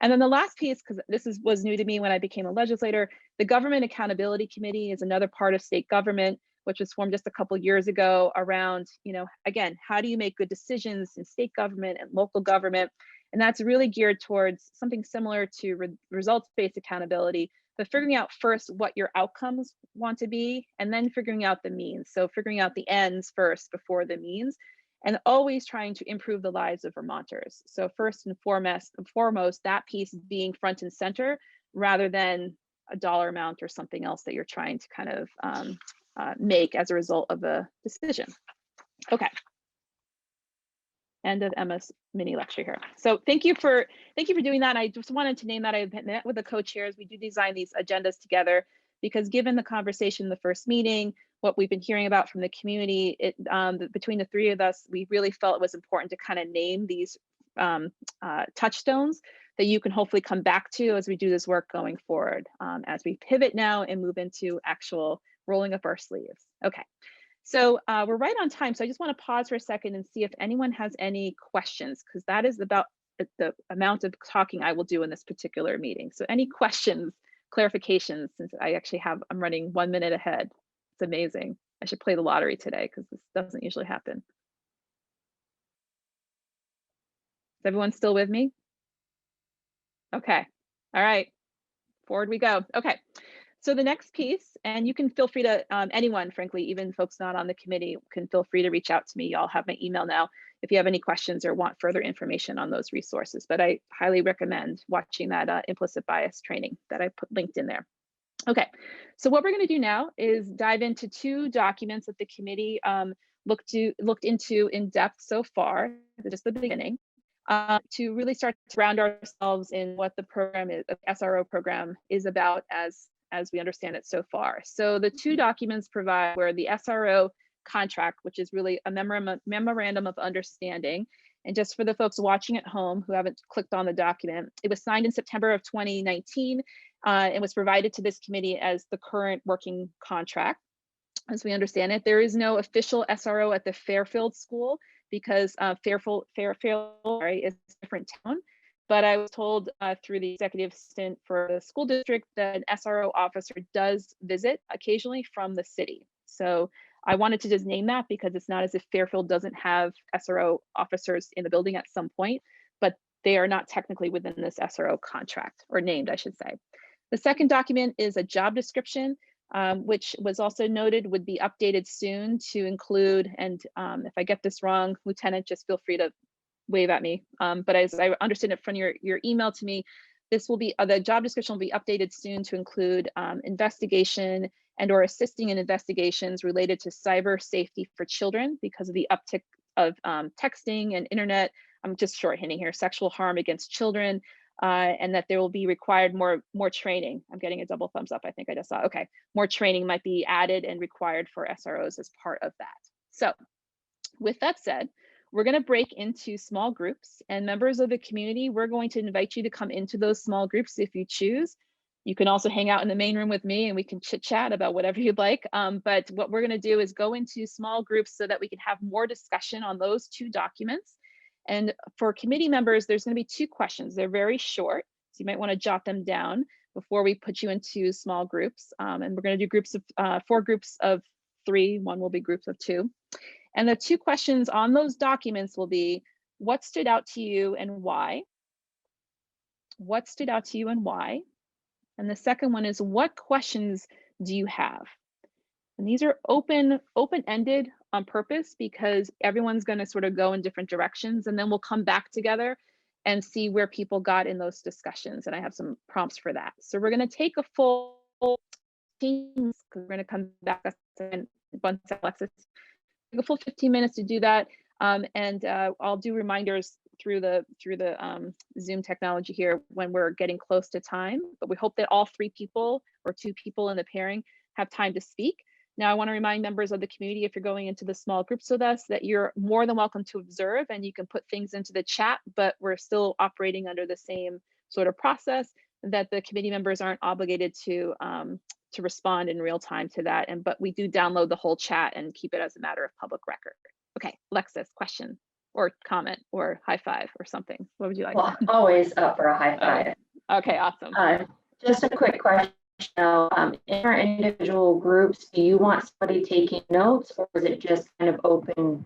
And then the last piece, because this was new to me when I became a legislator, the Government Accountability Committee is another part of state government, which was formed just a couple of years ago around, you know, again, how do you make good decisions in state government and local government? And that's really geared towards something similar to results-based accountability, but figuring out first what your outcomes want to be, and then figuring out the means. So figuring out the ends first before the means, and always trying to improve the lives of Vermonters. So first and foremost, that piece being front and center rather than a dollar amount or something else that you're trying to kind of make as a result of a decision. Okay. End of Emma's mini lecture here. So thank you for doing that. I just wanted to name that. I've met with the co-chairs. We do design these agendas together because given the conversation in the first meeting, what we've been hearing about from the community, between the three of us, we really felt it was important to kind of name these touchstones that you can hopefully come back to as we do this work going forward, as we pivot now and move into actual rolling up our sleeves. Okay, so we're right on time. So I just want to pause for a second and see if anyone has any questions, because that is about the amount of talking I will do in this particular meeting. So any questions, clarifications, since I'm running 1 minute ahead. It's amazing. I should play the lottery today because this doesn't usually happen. Is everyone still with me? Okay. All right. Forward we go. Okay. So the next piece, and you can feel free to, anyone, frankly, even folks not on the committee can feel free to reach out to me. Y'all have my email now if you have any questions or want further information on those resources. But I highly recommend watching that implicit bias training that I put linked in there. Okay, so what we're going to do now is dive into two documents that the committee looked into in depth so far, just the beginning, to really start to ground ourselves in what the program is, the SRO program is about as we understand it so far. So the two documents provide where the SRO contract, which is really a memorandum of understanding. And just for the folks watching at home who haven't clicked on the document, it was signed in September of 2019 and was provided to this committee as the current working contract. As we understand it, there is no official SRO at the Fairfield School because Fairfield is a different town. But I was told through the executive assistant for the school district that an SRO officer does visit occasionally from the city. So I wanted to just name that because it's not as if Fairfield doesn't have SRO officers in the building at some point, but they are not technically within this SRO contract, or named, I should say. The second document is a job description, which was also noted would be updated soon to include, and if I get this wrong, Lieutenant, just feel free to wave at me. But as I understand it from your email to me, this will be, the job description will be updated soon to include investigation and/or assisting in investigations related to cyber safety for children because of the uptick of texting and internet. I'm just shorthanding here, sexual harm against children, and that there will be required more training. I'm getting a double thumbs up, I think I just saw. Okay, more training might be added and required for SROs as part of that. So with that said, we're going to break into small groups, and members of the community, we're going to invite you to come into those small groups if you choose. You can also hang out in the main room with me and we can chit chat about whatever you'd like. But what we're going to do is go into small groups so that we can have more discussion on those two documents. And for committee members, there's going to be two questions. They're very short, so you might want to jot them down before we put you into small groups. And we're going to do groups of 4 groups of 3. One will be groups of 2. And the two questions on those documents will be, what stood out to you and why? What stood out to you and why? And the second one is, what questions do you have? And these are open-ended on purpose because everyone's going to sort of go in different directions, and then we'll come back together and see where people got in those discussions. And I have some prompts for that. So we're going to take a full because we're going to come back once Alexis take a full 15 minutes to do that. And I'll do reminders through the Zoom technology here when we're getting close to time, but we hope that all 3 people or 2 people in the pairing have time to speak. Now, I want to remind members of the community, if you're going into the small groups with us, that you're more than welcome to observe and you can put things into the chat, but we're still operating under the same sort of process, that the committee members aren't obligated to respond in real time to that. But we do download the whole chat and keep it as a matter of public record. Okay, Alexis, question or comment or high five or something. What would you like? Well, always up for a high five. Okay, awesome. Just a quick question now. In our individual groups, do you want somebody taking notes, or is it just kind of open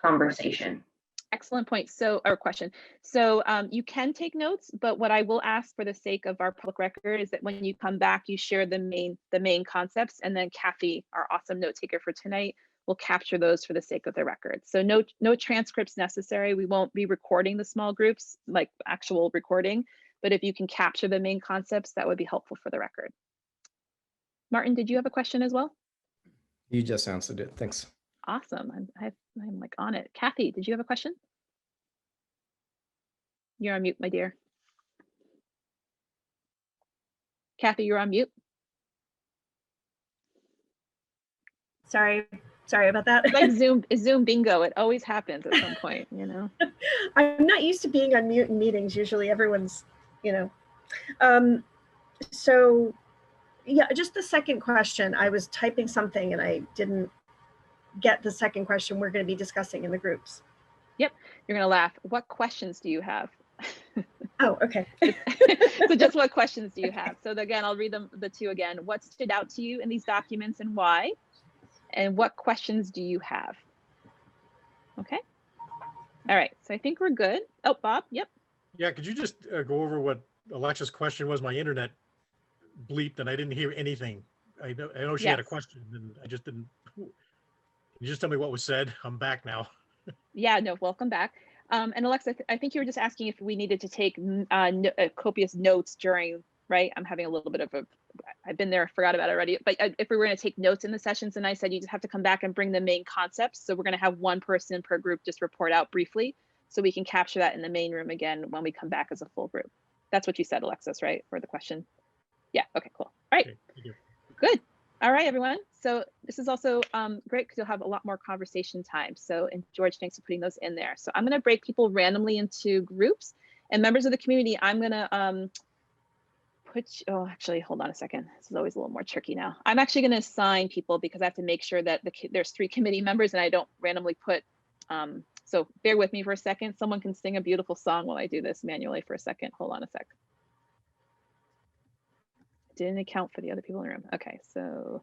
conversation? Excellent point. So, or question. So you can take notes, but what I will ask for the sake of our public record is that when you come back, you share the main concepts, and then Kathy, our awesome note taker for tonight, will capture those for the sake of the record. So no transcripts necessary. We won't be recording the small groups, like actual recording, but if you can capture the main concepts, that would be helpful for the record. Martin, did you have a question as well? You just answered it. Thanks. Awesome. I'm like on it. Kathy, did you have a question? You're on mute, my dear. Kathy, you're on mute. Sorry about that. It's like Zoom bingo. It always happens at some point, you know. I'm not used to being on mute in meetings. Usually everyone's, you know. So yeah, just the second question. I was typing something and I didn't get the second question we're going to be discussing in the groups. Yep, you're going to laugh. What questions do you have? Oh, okay. So just what questions do you have? So again, I'll read the 2 again. What stood out to you in these documents and why? And what questions do you have? Okay. All right. So I think we're good. Oh, Bob. Yep. Yeah. Could you just go over what Alexis' question was? My internet bleeped and I didn't hear anything. I know she had a question and I just didn't. Can you just tell me what was said? I'm back now. Yeah. No. Welcome back. And Alexa, I think you were just asking if we needed to take copious notes during. Right. I'm having a little bit of a. I've been there, forgot about it already. But if we were going to take notes in the sessions, and I said you just have to come back and bring the main concepts. So we're going to have one person per group just report out briefly, so we can capture that in the main room again when we come back as a full group. That's what you said, Alexis, right? For the question. Yeah. Okay. Cool. All right. Okay, good. All right, everyone. So this is also great because you'll have a lot more conversation time. So, and George, thanks for putting those in there. So I'm going to break people randomly into groups, and members of the community, I'm going to oh, actually, hold on a second. This is always a little more tricky now. I'm actually going to assign people because I have to make sure that there's 3 committee members and I don't randomly put, so bear with me for a second. Someone can sing a beautiful song while I do this manually for a second. Hold on a sec. Didn't account for the other people in the room. Okay, so.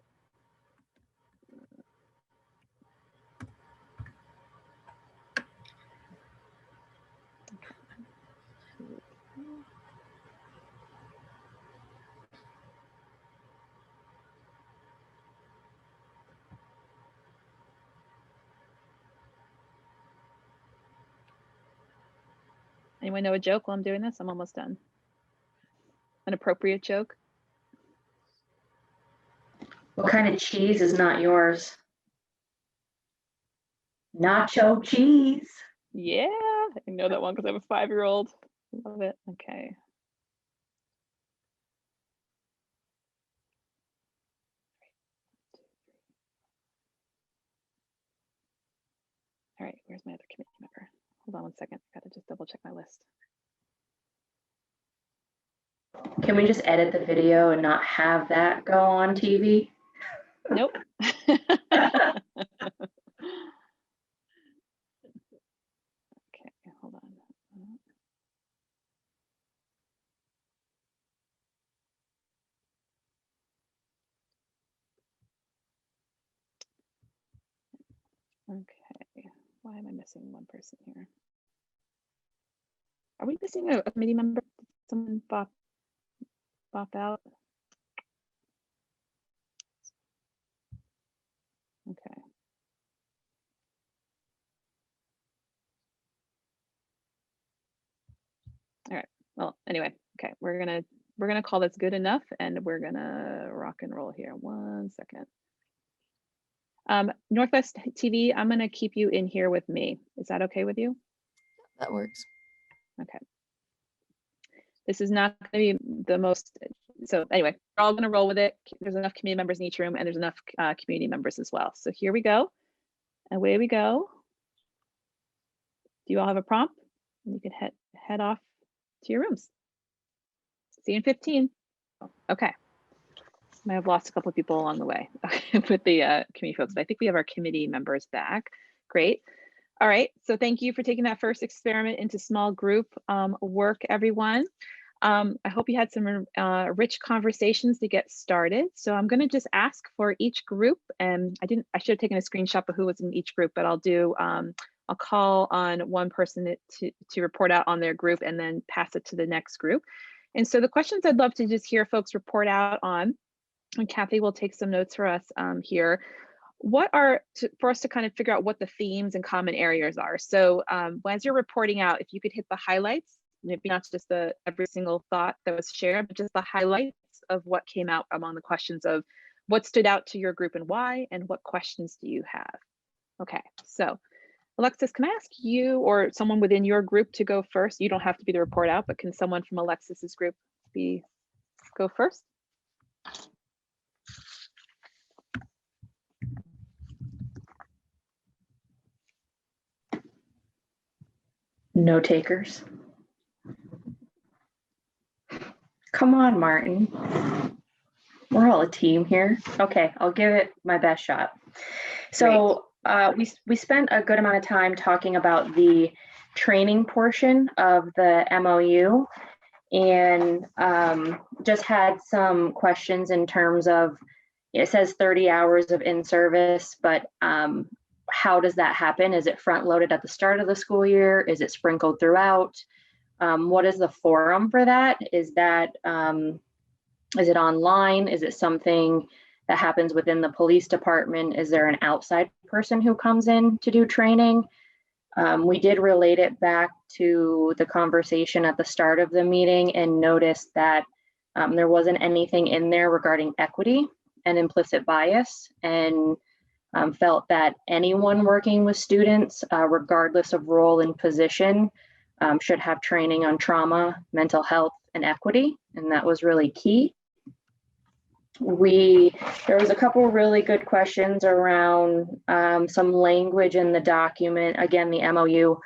Anyone know a joke while I'm doing this? I'm almost done. An appropriate joke? What kind of cheese is not yours? Nacho cheese. Yeah, I know that one because I have a 5-year-old. Love it. Okay. All right, where's my other committee member? Hold on one second. I gotta just double check my list. Can we just edit the video and not have that go on TV? Nope. Okay, hold on. Okay, why am I missing one person here? Are we missing a committee member? Did someone bop out? Okay. All right. Well, anyway, okay, we're gonna we're gonna call this good enough, and we're gonna rock and roll here. 1 second. Northwest TV, I'm gonna keep you in here with me. Is that okay with you? That works. Okay. This is not gonna be the most, so anyway, we're all gonna roll with it. There's enough community members in each room, and there's enough community members as well. So here we go. Away we go. Do you all have a prompt? And you can head off to your rooms. See you in 15. Okay. Might have lost a couple of people along the way with the community folks, but I think we have our committee members back. Great. All right. So thank you for taking that first experiment into small group work, everyone. I hope you had some rich conversations to get started. So I'm going to just ask for each group, and I should have taken a screenshot of who was in each group, but I'll do, I'll call on one person to report out on their group and then pass it to the next group. And so the questions I'd love to just hear folks report out on, and Kathy will take some notes for us here. What are, for us to kind of figure out what the themes and common areas are. So as you're reporting out, if you could hit the highlights, maybe not just every single thought that was shared, but just the highlights of what came out among the questions of what stood out to your group and why, and what questions do you have? Okay, so Alexis, can I ask you or someone within your group to go first? You don't have to be the report out, but can someone from Alexis's group go first? No takers. Come on, Martin. We're all a team here. Okay, I'll give it my best shot. So we spent a good amount of time talking about the training portion of the MOU, and just had some questions in terms of, it says 30 hours of in-service, but how does that happen? Is it front-loaded at the start of the school year? Is it sprinkled throughout? What is the forum for that? Is it online? Is it something that happens within the police department? Is there an outside person who comes in to do training? We did relate it back to the conversation at the start of the meeting and noticed that there wasn't anything in there regarding equity and implicit bias, and felt that anyone working with students, regardless of role and position, should have training on trauma, mental health, and equity, and that was really key. There was a couple really good questions around some language in the document, again, the MOU,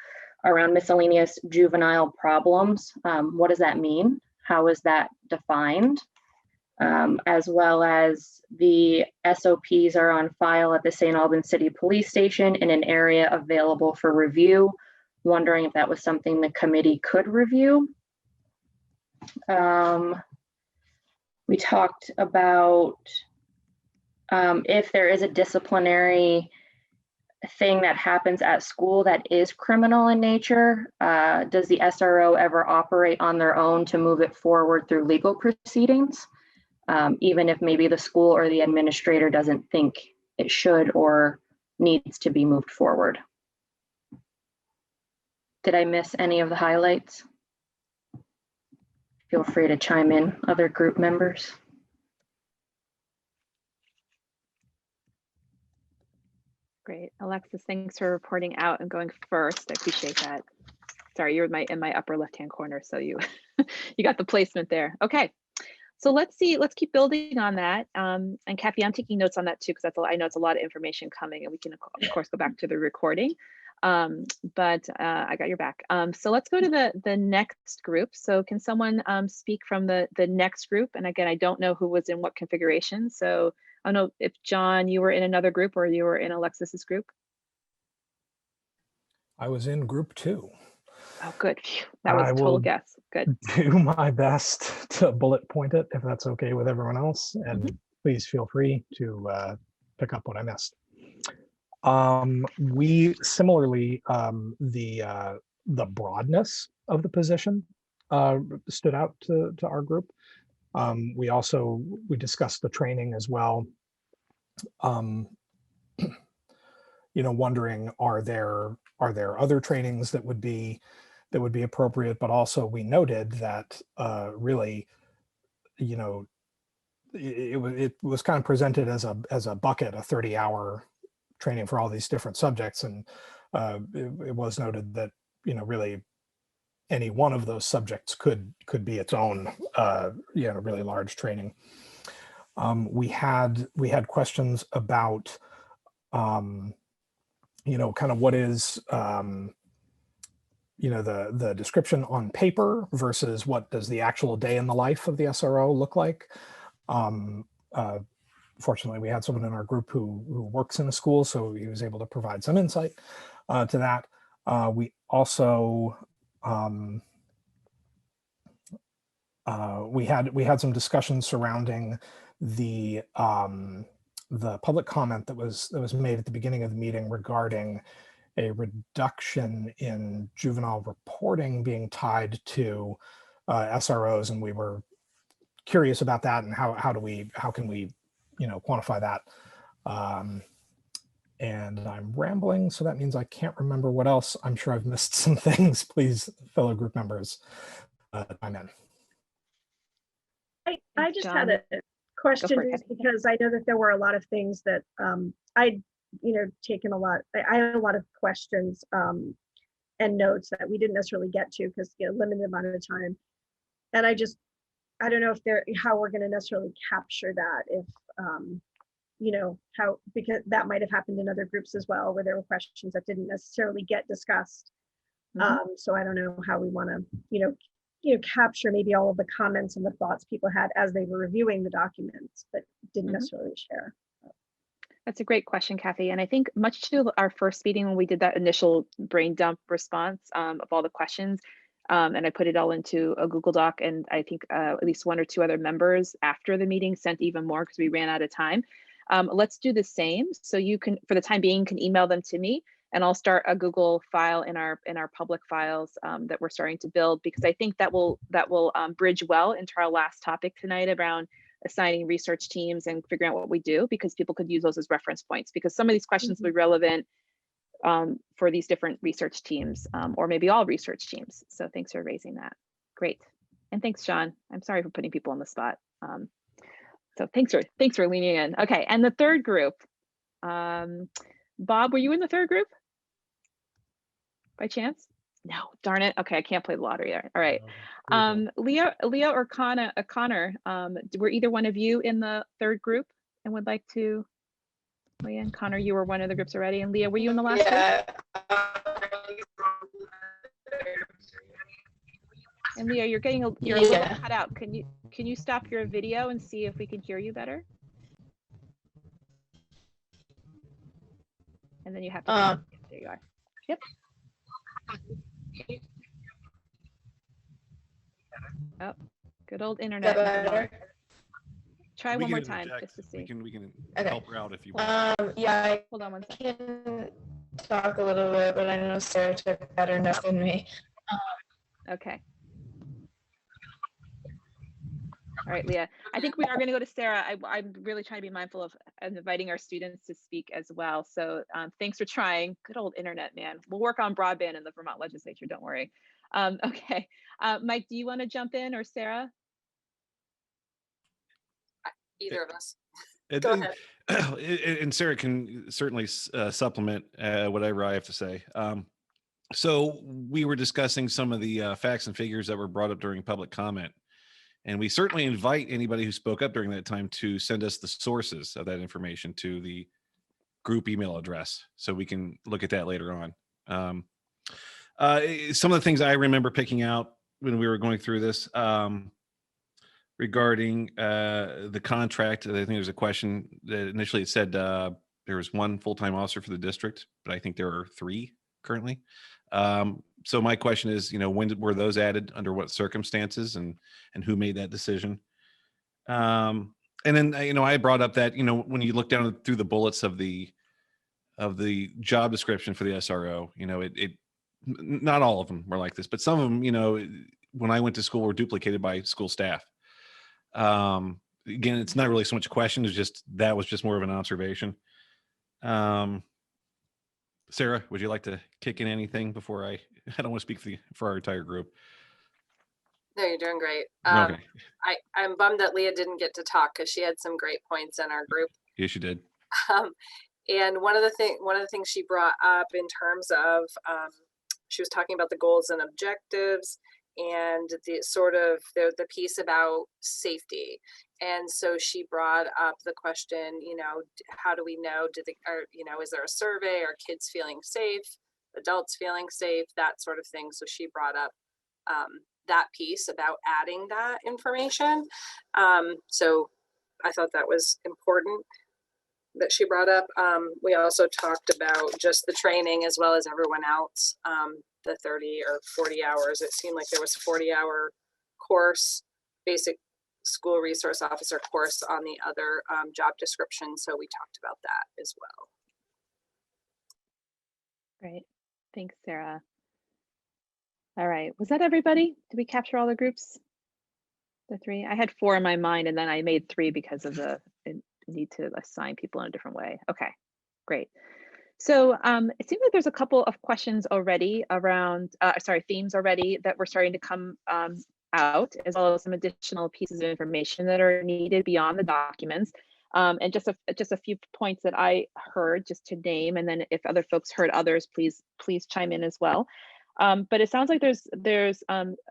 around miscellaneous juvenile problems. What does that mean? How is that defined? As well as the SOPs are on file at the St. Albans City Police Station in an area available for review. Wondering if that was something the committee could review. We talked about if there is a disciplinary thing that happens at school that is criminal in nature, does the SRO ever operate on their own to move it forward through legal proceedings? Even if maybe the school or the administrator doesn't think it should or needs to be moved forward. Did I miss any of the highlights? Feel free to chime in, other group members. Great, Alexis, thanks for reporting out and going first. I appreciate that. Sorry, you're in my upper left-hand corner, so you you got the placement there. Okay. So let's keep building on that. And Kathy, I'm taking notes on that too, because I know it's a lot of information coming, and we can of course go back to the recording. But I got your back. So let's go to the next group. So can someone speak from the next group? And again, I don't know who was in what configuration. So I don't know if John, you were in another group or you were in Alexis's group. I was in group 2. Oh, good. Phew. That was a total guess. Good. Do my best to bullet point it if that's okay with everyone else. And please feel free to pick up what I missed. We similarly, the broadness of the position stood out to our group. We discussed the training as well. Wondering, are there other trainings that would be appropriate, but also we noted that really you know, it was kind of presented as a bucket, a 30-hour training for all these different subjects. And it was noted that, you know, really any one of those subjects could be its own, you know, really large training. We had questions about, you know, kind of what is, you know, the description on paper versus what does the actual day in the life of the SRO look like. Fortunately, we had someone in our group who works in a school, so he was able to provide some insight to that. We also we had some discussions surrounding the public comment that was made at the beginning of the meeting regarding a reduction in juvenile reporting being tied to SROs, and we were curious about that and how can we, you know, quantify that. And I'm rambling, so that means I can't remember what else. I'm sure I've missed some things. Please, fellow group members, chime in. I just had a question just because I know that there were a lot of things that I'd, you know, taken a lot. I had a lot of questions and notes that we didn't necessarily get to because, you know, limited amount of time. And I don't know if how we're going to necessarily capture that, if you know, how, because that might have happened in other groups as well, where there were questions that didn't necessarily get discussed. So I don't know how we want to, you know, capture maybe all of the comments and the thoughts people had as they were reviewing the documents, but didn't necessarily share. That's a great question, Kathy. And I think much to our first meeting when we did that initial brain dump response of all the questions, and I put it all into a Google Doc, and I think at least one or two other members after the meeting sent even more because we ran out of time. Let's do the same. So you can, for the time being, can email them to me, and I'll start a Google file in our public files that we're starting to build, because I think that will bridge well into our last topic tonight around assigning research teams and figuring out what we do, because people could use those as reference points, because some of these questions will be relevant for these different research teams, or maybe all research teams. So thanks for raising that. Great. And thanks, Sean. I'm sorry for putting people on the spot. So thanks for leaning in. Okay, and the third group, Bob, were you in the third group by chance? No, darn it. Okay, I can't play the lottery there. All right. Leah or Connor, were either one of you in the third group and would like to weigh in? Connor, you were one of the groups already, and Leah, were you in the last group? And Leah, you're a little cut out. Can you stop your video and see if we can hear you better? And then you have to there you are. Yep. Oh, good old internet. Try one more time just to see. We can help her out if you want. Yeah, hold on one second. I can talk a little bit, but I know Sarah took better notes than me. Okay. All right, Leah. I think we are going to go to Sarah. I'm really trying to be mindful of inviting our students to speak as well. So thanks for trying. Good old internet, man. We'll work on broadband in the Vermont legislature. Don't worry. Okay. Mike, do you want to jump in, or Sarah? Either of us. Go ahead. And Sarah can certainly supplement whatever I have to say. So we were discussing some of the facts and figures that were brought up during public comment. And we certainly invite anybody who spoke up during that time to send us the sources of that information to the group email address, so we can look at that later on. Some of the things I remember picking out when we were going through this regarding the contract, I think there's a question that initially it said there was one full-time officer for the district, but I think there are 3 currently. So my question is, when were those added, under what circumstances, and who made that decision? And then, I brought up that, when you look down through the bullets of the job description for the SRO, it not all of them were like this, but some of them, when I went to school, were duplicated by school staff. Again, it's not really so much a question, it's just, that was just more of an observation. Sarah, would you like to kick in anything before I don't want to speak for our entire group. No, you're doing great. Okay. I'm bummed that Leah didn't get to talk because she had some great points in our group. Yes, you did. And one of the things she brought up in terms of, she was talking about the goals and objectives and the sort of the piece about safety. And so she brought up the question, you know, how do we know, is there a survey? Are kids feeling safe? Adults feeling safe? That sort of thing. So she brought up that piece about adding that information. So I thought that was important that she brought up. We also talked about just the training as well as everyone else, the 30 or 40 hours. It seemed like there was 40-hour course, basic school resource officer course on the other job description. So we talked about that as well. Great. Thanks, Sarah. All right. Was that everybody? Did we capture all the groups? The 3? I had 4 in my mind, and then I made 3 because of the need to assign people in a different way. Okay, great. So it seems like there's a couple of questions already around, themes already that were starting to come out, as well as some additional pieces of information that are needed beyond the documents. And just a few points that I heard, just to name, and then if other folks heard others, please chime in as well. But it sounds like there's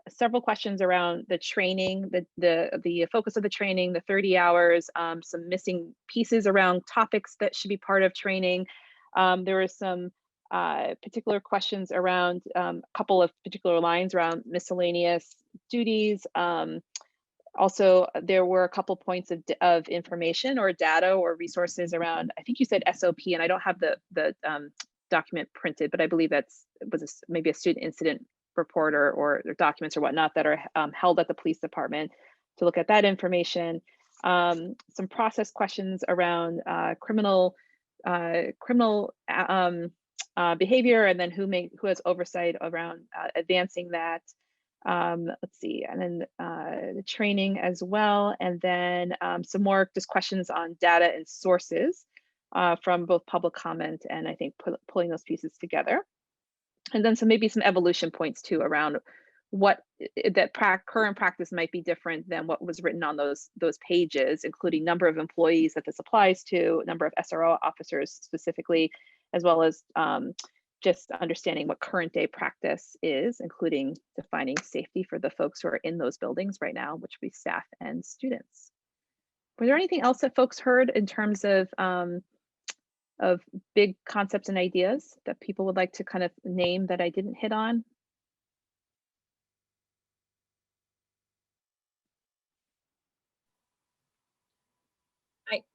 several questions around the training, the focus of the training, the 30 hours, some missing pieces around topics that should be part of training. There were some particular questions around a couple of particular lines around miscellaneous duties. Also, there were a couple points of information or data or resources around, I think you said SOP, and I don't have the document printed, but I believe maybe a student incident report or documents or whatnot that are held at the police department to look at that information. Some process questions around criminal behavior, and then who has oversight around advancing that. Let's see, and then the training as well, and then some more just questions on data and sources from both public comment and I think pulling those pieces together. And then maybe some evolution points too around what that current practice might be different than what was written on those pages, including number of employees that this applies to, number of SRO officers specifically, as well as just understanding what current day practice is, including defining safety for the folks who are in those buildings right now, which would be staff and students. Were there anything else that folks heard in terms of big concepts and ideas that people would like to kind of name that I didn't hit on?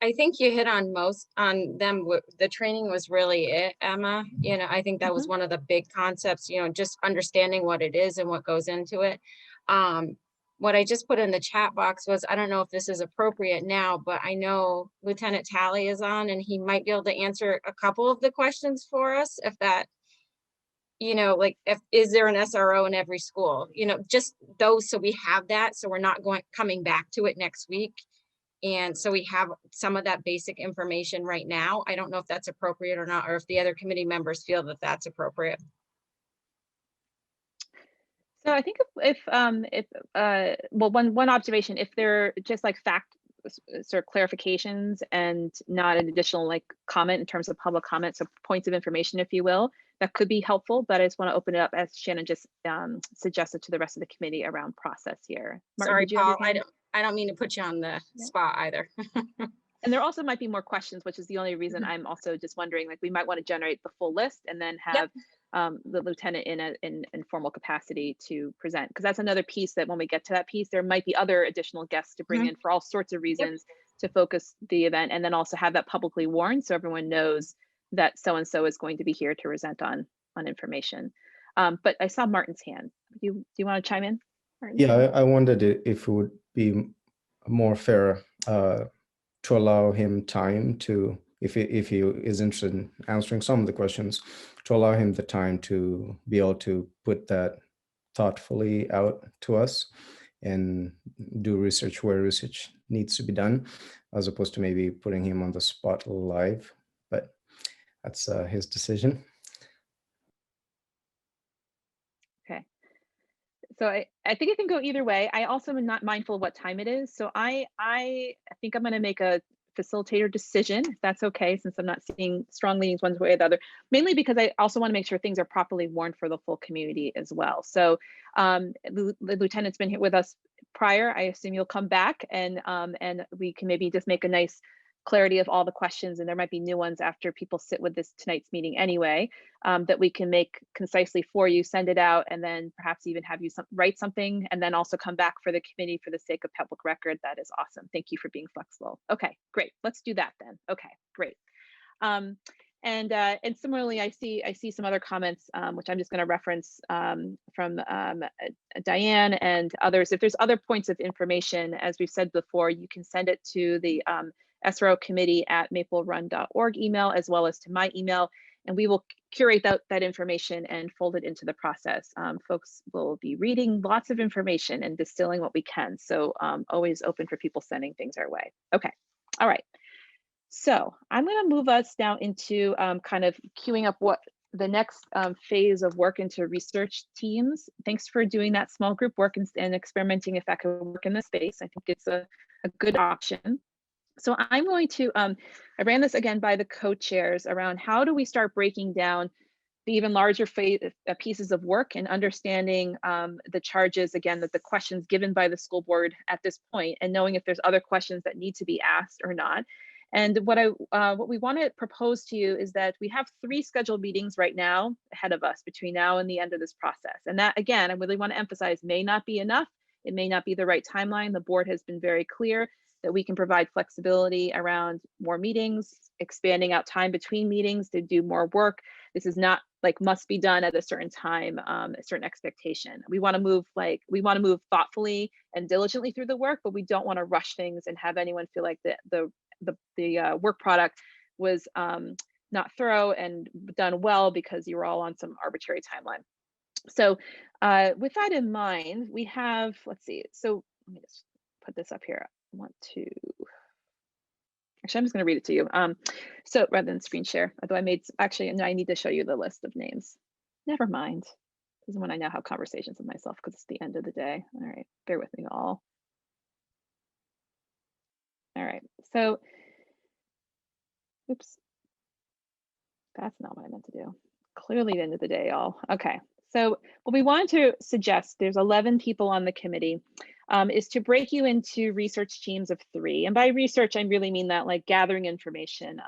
I think you hit on most on them. The training was really it, Emma. You know, I think that was one of the big concepts, you know, just understanding what it is and what goes into it. What I just put in the chat box was, I don't know if this is appropriate now, but I know Lieutenant Talley is on and he might be able to answer a couple of the questions for us, if that, you know, like, is there an SRO in every school? You know, just those, so we have that, so we're not coming back to it next week. And so we have some of that basic information right now. I don't know if that's appropriate or not, or if the other committee members feel that that's appropriate. So I think well, one observation, if they're just like fact sort of clarifications and not an additional like comment in terms of public comment, so points of information, if you will, that could be helpful. But I just want to open it up, as Shannon just suggested, to the rest of the committee around process here. Martin, sorry, Paul, I don't mean to put you on the spot either. And there also might be more questions, which is the only reason I'm also just wondering, like, we might want to generate the full list and then have the lieutenant in formal capacity to present, because that's another piece that when we get to that piece, there might be other additional guests to bring in for all sorts of reasons to focus the event, and then also have that publicly warned so everyone knows that so-and-so is going to be here to present on information. But I saw Martin's hand. Do you want to chime in, Martin? Yeah, I wondered if it would be more fair to allow him time to, if he is interested in answering some of the questions, to allow him the time to be able to put that thoughtfully out to us and do research where research needs to be done, as opposed to maybe putting him on the spot live. But that's his decision. Okay. So I think it can go either way. I also am not mindful of what time it is. So I think I'm going to make a facilitator decision, if that's okay, since I'm not seeing strong leanings one way or the other, mainly because I also want to make sure things are properly warned for the full community as well. So the lieutenant's been here with us prior. I assume you'll come back and we can maybe just make a nice clarity of all the questions, and there might be new ones after people sit with this tonight's meeting anyway, that we can make concisely for you, send it out, and then perhaps even have you write something and then also come back for the committee for the sake of public record. That is awesome. Thank you for being flexible. Okay, great. Let's do that then. Okay, great. And similarly, I see some other comments, which I'm just going to reference from Diane and others. If there's other points of information, as we've said before, you can send it to the SRO committee at maplerun.org email, as well as to my email, and we will curate that information and fold it into the process. Folks will be reading lots of information and distilling what we can. So always open for people sending things our way. Okay, all right. So I'm going to move us now into kind of queuing up what the next phase of work into research teams. Thanks for doing that small group work and experimenting if that could work in this space. I think it's a good option. So I'm going to, I ran this again by the co-chairs around how do we start breaking down the even larger pieces of work and understanding the charges, again, that the questions given by the school board at this point, and knowing if there's other questions that need to be asked or not. And what we want to propose to you is that we have 3 scheduled meetings right now ahead of us between now and the end of this process. And that, again, I really want to emphasize, may not be enough. It may not be the right timeline. The board has been very clear that we can provide flexibility around more meetings, expanding out time between meetings to do more work. This is not like must be done at a certain time, a certain expectation. We want to move thoughtfully and diligently through the work, but we don't want to rush things and have anyone feel like the work product was not thorough and done well because you were all on some arbitrary timeline. So with that in mind, we have, let's see, so let me just put this up here. Actually, I'm just going to read it to you. So rather than screen share, although I need to show you the list of names. Never mind. This is when I now have conversations with myself because it's the end of the day. All right, bear with me all. All right, so, oops, that's not what I meant to do. Clearly the end of the day, y'all. Okay, so what we wanted to suggest, there's 11 people on the committee, is to break you into research teams of 3. And by research, I really mean that like gathering information.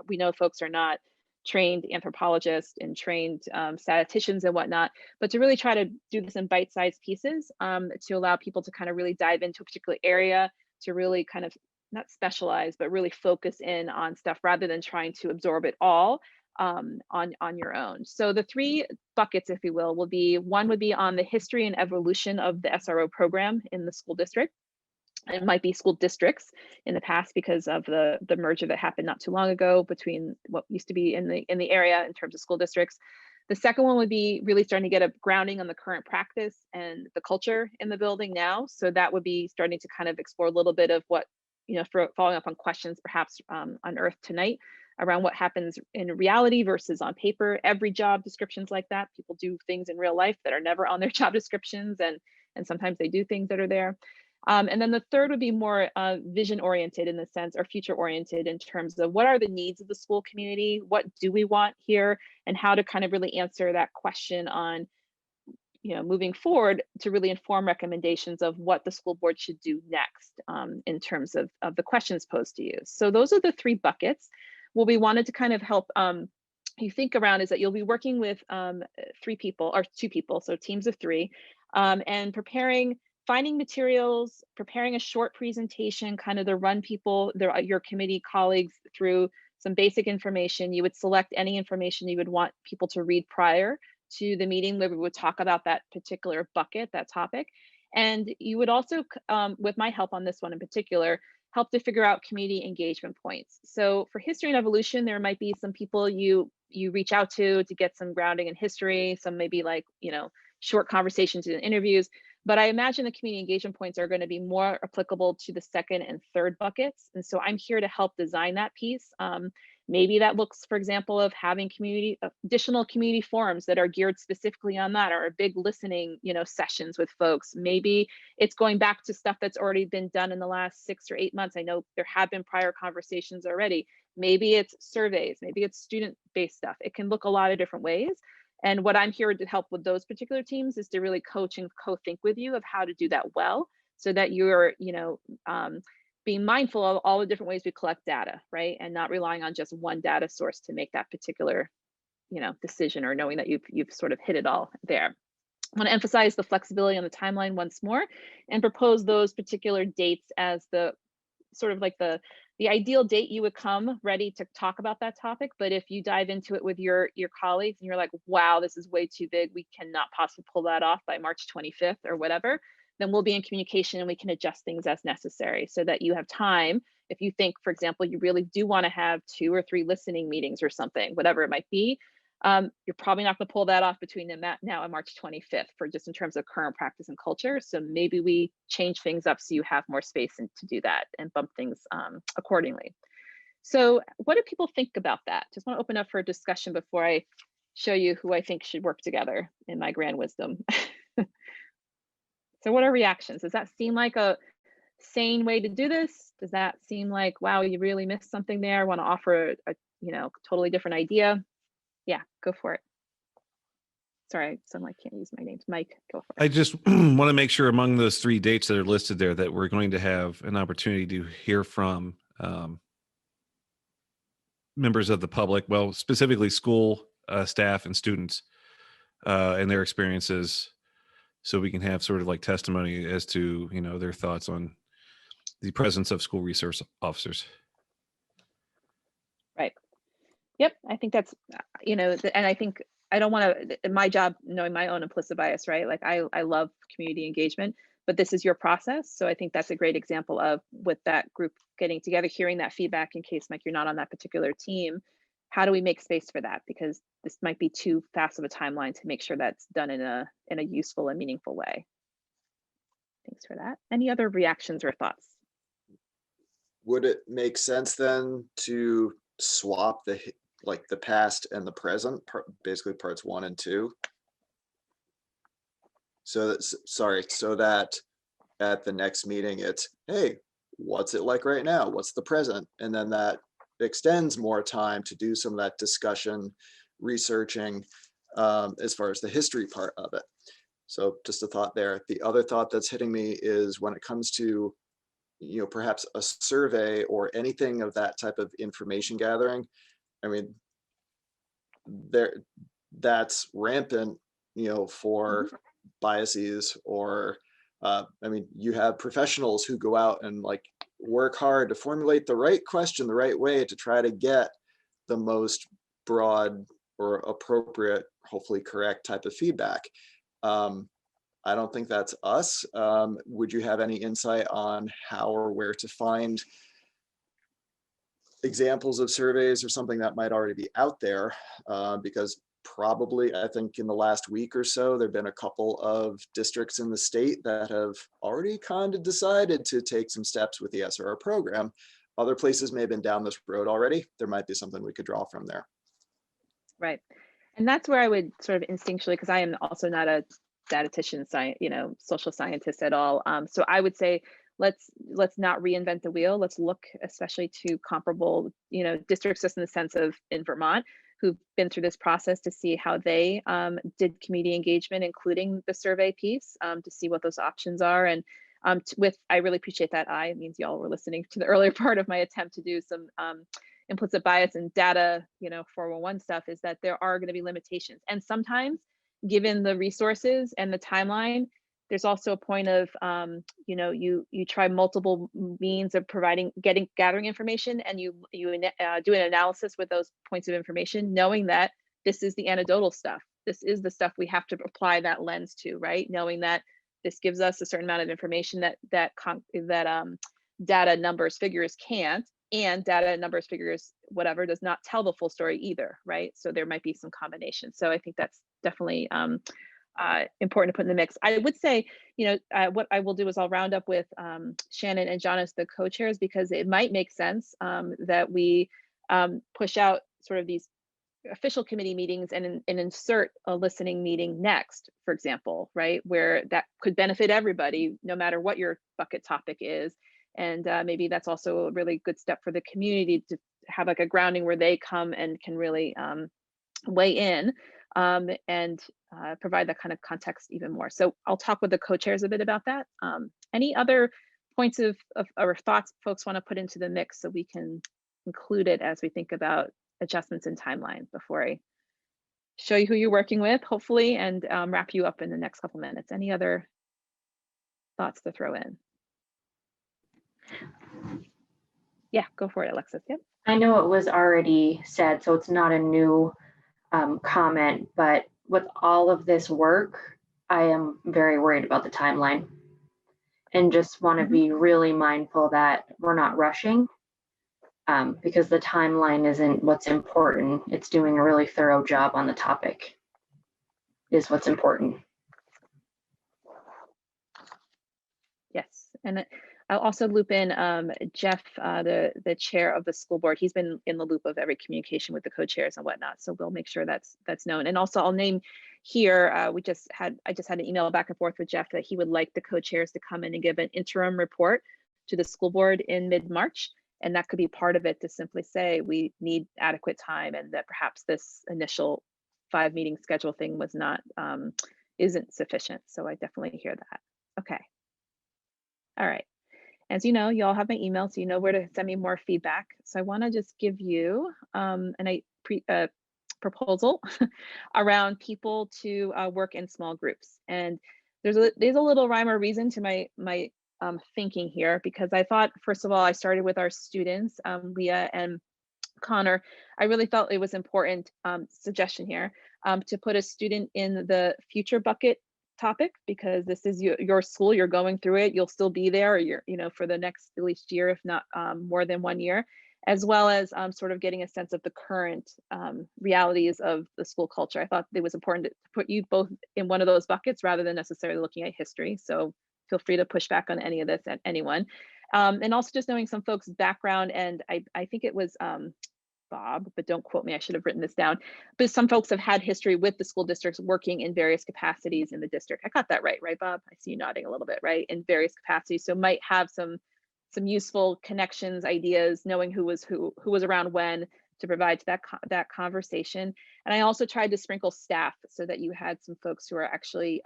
We know folks are not trained anthropologists and trained statisticians and whatnot, but to really try to do this in bite-sized pieces to allow people to kind of really dive into a particular area, to really kind of not specialize, but really focus in on stuff rather than trying to absorb it all on your own. So the 3 buckets, if you will be, one would be on the history and evolution of the SRO program in the school district. It might be school districts in the past because of the merger that happened not too long ago between what used to be in the area in terms of school districts. The second one would be really starting to get a grounding on the current practice and the culture in the building now. So that would be starting to kind of explore a little bit of what, for following up on questions perhaps unearthed tonight around what happens in reality versus on paper. Every job description's like that. People do things in real life that are never on their job descriptions, and sometimes they do things that are there. And then the third would be more vision oriented in the sense, or future oriented in terms of what are the needs of the school community, what do we want here, and how to kind of really answer that question on, moving forward to really inform recommendations of what the school board should do next in terms of the questions posed to you. So those are the 3 buckets. What we wanted to kind of help you think around is that you'll be working with 3 people or 2 people, so teams of 3, and finding materials, preparing a short presentation, kind of to run your committee colleagues through some basic information. You would select any information you would want people to read prior to the meeting where we would talk about that particular bucket, that topic. And you would also, with my help on this one in particular, help to figure out community engagement points. So for history and evolution, there might be some people you reach out to get some grounding in history, some maybe like, short conversations and interviews. But I imagine the community engagement points are going to be more applicable to the second and third buckets. And so I'm here to help design that piece. Maybe that looks, for example, of having additional community forums that are geared specifically on that, or big listening, sessions with folks. Maybe it's going back to stuff that's already been done in the last 6 or 8 months. I know there have been prior conversations already. Maybe it's surveys, maybe it's student-based stuff. It can look a lot of different ways. And what I'm here to help with those particular teams is to really coach and co-think with you of how to do that well, so that you're, being mindful of all the different ways we collect data, right? And not relying on just one data source to make that particular, decision, or knowing that you've sort of hit it all there. I want to emphasize the flexibility on the timeline once more, and propose those particular dates as the sort of like the ideal date you would come ready to talk about that topic. But if you dive into it with your colleagues and you're like, wow, this is way too big, we cannot possibly pull that off by March 25th or whatever, then we'll be in communication and we can adjust things as necessary, so that you have time. If you think, for example, you really do want to have 2 or 3 listening meetings or something, whatever it might be, you're probably not going to pull that off between now and March 25th for just in terms of current practice and culture. So maybe we change things up so you have more space to do that and bump things accordingly. So what do people think about that? Just want to open up for a discussion before I show you who I think should work together in my grand wisdom. So what are reactions? Does that seem like a sane way to do this? Does that seem like, wow, you really missed something there? Want to offer a totally different idea? Yeah, go for it. Sorry, someone can't use my name. Mike, go for it. I just want to make sure among those 3 dates that are listed there that we're going to have an opportunity to hear from members of the public, well, specifically school staff and students and their experiences, so we can have sort of like testimony as to, their thoughts on the presence of school resource officers. Right. Yep. I think that's, and I think I don't want to, my job, knowing my own implicit bias, right? Like I love community engagement, but this is your process. So I think that's a great example of, with that group getting together, hearing that feedback in case, Mike, you're not on that particular team. How do we make space for that? Because this might be too fast of a timeline to make sure that's done in a useful and meaningful way. Thanks for that. Any other reactions or thoughts? Would it make sense then to swap the past and the present, basically parts 1 and 2? So that at the next meeting, it's, hey, what's it like right now? What's the present? And then that extends more time to do some of that discussion, researching as far as the history part of it. So just a thought there. The other thought that's hitting me is when it comes to, perhaps a survey or anything of that type of information gathering. I mean, that's rampant, for biases, or you have professionals who go out and work hard to formulate the right question the right way to try to get the most broad or appropriate, hopefully correct type of feedback. I don't think that's us. Would you have any insight on how or where to find examples of surveys or something that might already be out there? Because probably, I think in the last week or so, there've been a couple of districts in the state that have already kind of decided to take some steps with the SRO program. Other places may have been down this road already. There might be something we could draw from there. Right. And that's where I would sort of instinctually, because I am also not a statistician, social scientist at all. So I would say, let's not reinvent the wheel. Let's look especially to comparable, districts, just in the sense of in Vermont, who've been through this process, to see how they did community engagement, including the survey piece, to see what those options are. And I really appreciate that. It means y'all were listening to the earlier part of my attempt to do some implicit bias and data, 411 stuff, is that there are going to be limitations. And sometimes, given the resources and the timeline, there's also a point of, you try multiple means of gathering information, and you do an analysis with those points of information, knowing that this is the anecdotal stuff. This is the stuff we have to apply that lens to, right? Knowing that this gives us a certain amount of information that data, numbers, figures can't, and data, numbers, figures, whatever, does not tell the full story either, right? So there might be some combination. So I think that's definitely important to put in the mix. I would say, what I will do is I'll round up with Shannon and John as the co-chairs, because it might make sense that we push out sort of these official committee meetings and insert a listening meeting next, for example, right? Where that could benefit everybody, no matter what your bucket topic is. And maybe that's also a really good step for the community to have like a grounding where they come and can really weigh in and provide that kind of context even more. So I'll talk with the co-chairs a bit about that. Any other points of or thoughts folks want to put into the mix so we can include it as we think about adjustments in timeline before I show you who you're working with, hopefully, and wrap you up in the next couple minutes. Any other thoughts to throw in? Yeah, go for it, Alexis. Yep. I know it was already said, so it's not a new comment, but with all of this work, I am very worried about the timeline and just want to be really mindful that we're not rushing. Because the timeline isn't what's important. It's doing a really thorough job on the topic is what's important. Yes, and I'll also loop in Jeff, the chair of the school board. He's been in the loop of every communication with the co-chairs and whatnot. So we'll make sure that's known. And also I'll name here, I just had an email back and forth with Jeff that he would like the co-chairs to come in and give an interim report to the school board in mid-March. And that could be part of it, to simply say we need adequate time and that perhaps this initial 5 meeting schedule thing was not, isn't sufficient. So I definitely hear that. Okay. All right. As you know, you all have my email, so you know where to send me more feedback. So I want to just give you a proposal around people to work in small groups. And there's a little rhyme or reason to my thinking here, because I thought, first of all, I started with our students, Leah and Connor. I really felt it was important, suggestion here, to put a student in the future bucket topic, because this is your school, you're going through it, you'll still be there, or you're, for the next at least year, if not more than 1 year, as well as sort of getting a sense of the current realities of the school culture. I thought it was important to put you both in one of those buckets rather than necessarily looking at history. So feel free to push back on any of this at anyone. And also just knowing some folks' background, and I think it was Bob, but don't quote me, I should have written this down. But some folks have had history with the school districts working in various capacities in the district. I got that right, Bob? I see you nodding a little bit, right? In various capacities. So might have some useful connections, ideas, knowing who was around when, to provide to that conversation. And I also tried to sprinkle staff so that you had some folks who are actually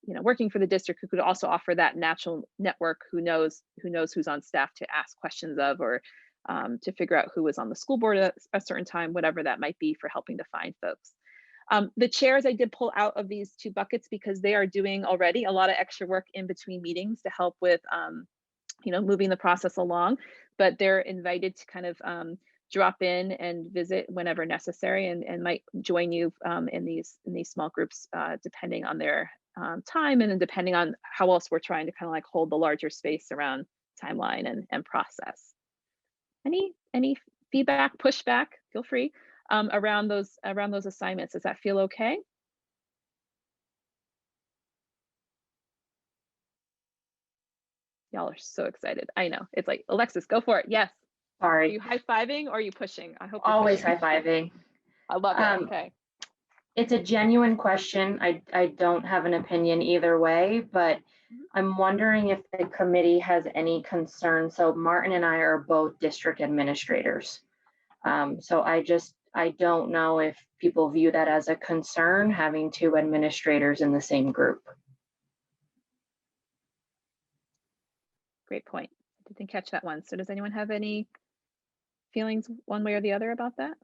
working for the district, who could also offer that natural network, who knows who's on staff to ask questions of, or to figure out who was on the school board at a certain time, whatever that might be, for helping to find folks. The chairs I did pull out of these 2 buckets because they are doing already a lot of extra work in between meetings to help with moving the process along, but they're invited to kind of drop in and visit whenever necessary, and might join you in these small groups depending on their time, and then depending on how else we're trying to kind of like hold the larger space around timeline and process. Any feedback, pushback, feel free around those assignments. Does that feel okay? Y'all are so excited. I know. It's like, Alexis, go for it. Yes. Sorry. Are you high-fiving or are you pushing? I hope always high-fiving. I love it. Okay. It's a genuine question. I don't have an opinion either way, but I'm wondering if the committee has any concern. So Martin and I are both district administrators. So I don't know if people view that as a concern, having 2 administrators in the same group. Great point. I didn't catch that one. So does anyone have any feelings one way or the other about that?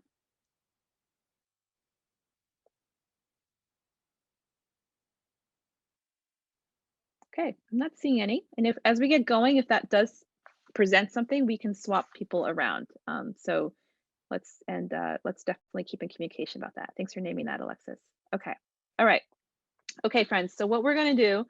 Okay, I'm not seeing any. And if, as we get going, if that does present something, we can swap people around. So let's definitely keep in communication about that. Thanks for naming that, Alexis. Okay, all right. Okay, friends, so what we're gonna do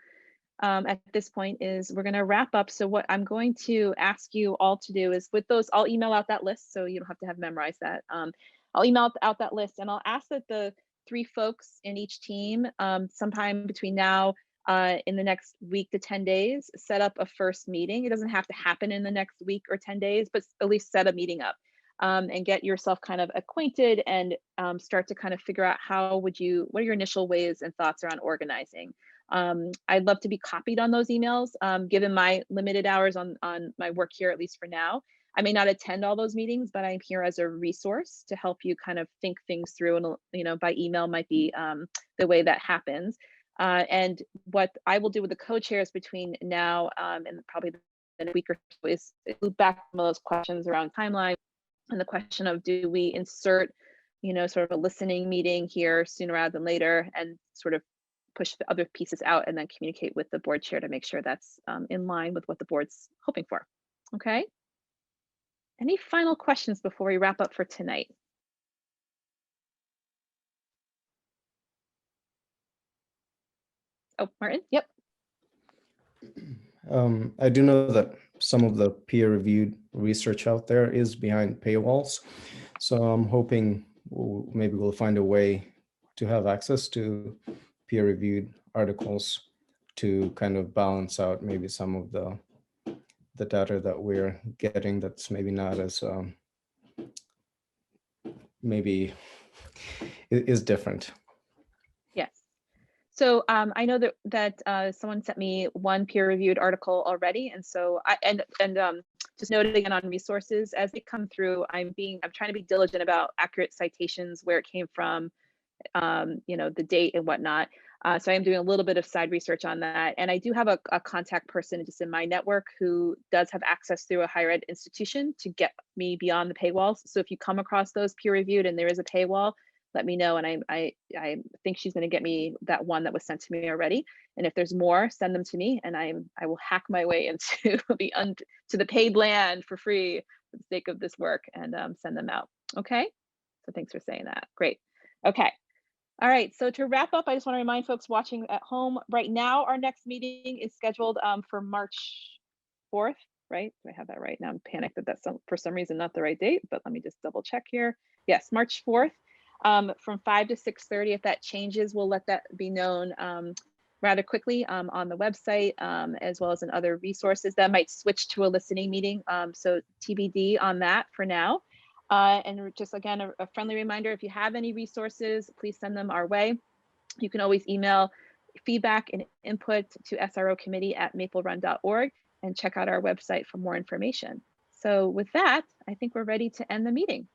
at this point is we're gonna wrap up. So what I'm going to ask you all to do is, with those, I'll email out that list, so you don't have to have memorized that. I'll email out that list, and I'll ask that the 3 folks in each team sometime between now in the next week to 10 days, set up a first meeting. It doesn't have to happen in the next week or 10 days, but at least set a meeting up. and get yourself kind of acquainted and start to kind of figure out what are your initial ways and thoughts around organizing. I'd love to be copied on those emails, given my limited hours on my work here, at least for now. I may not attend all those meetings, but I'm here as a resource to help you kind of think things through, and by email might be the way that happens. And what I will do with the co-chairs between now and probably in a week or so is loop back some of those questions around timeline and the question of, do we insert, sort of a listening meeting here sooner rather than later, and sort of push the other pieces out, and then communicate with the board chair to make sure that's in line with what the board's hoping for. Okay. Any final questions before we wrap up for tonight? Oh, Martin, yep. I do know that some of the peer-reviewed research out there is behind paywalls. So I'm hoping maybe we'll find a way to have access to peer-reviewed articles to kind of balance out maybe some of the data that we're getting that's maybe not as maybe is different. Yes. So I know that someone sent me one peer-reviewed article already, and so just noted again on resources as they come through. I'm trying to be diligent about accurate citations, where it came from, the date and whatnot. So I am doing a little bit of side research on that, and I do have a contact person just in my network who does have access through a higher ed institution to get me beyond the paywalls. So if you come across those peer-reviewed and there is a paywall, let me know, and I think she's going to get me that one that was sent to me already. And if there's more, send them to me, and I will hack my way into the paid land for free for the sake of this work, and send them out. Okay. So thanks for saying that. Great. Okay. All right. So to wrap up, I just want to remind folks watching at home right now, our next meeting is scheduled for March 4th. Right? Do I have that right? Now I'm panicked that that's for some reason not the right date, but let me just double check here. Yes, March 4th. From 5 to 6:30. If that changes, we'll let that be known rather quickly on the website, as well as in other resources. That might switch to a listening meeting. So TBD on that for now. And just again, a friendly reminder, if you have any resources, please send them our way. You can always email feedback and input to srocommittee@maplerun.org, and check out our website for more information. So with that, I think we're ready to end the meeting.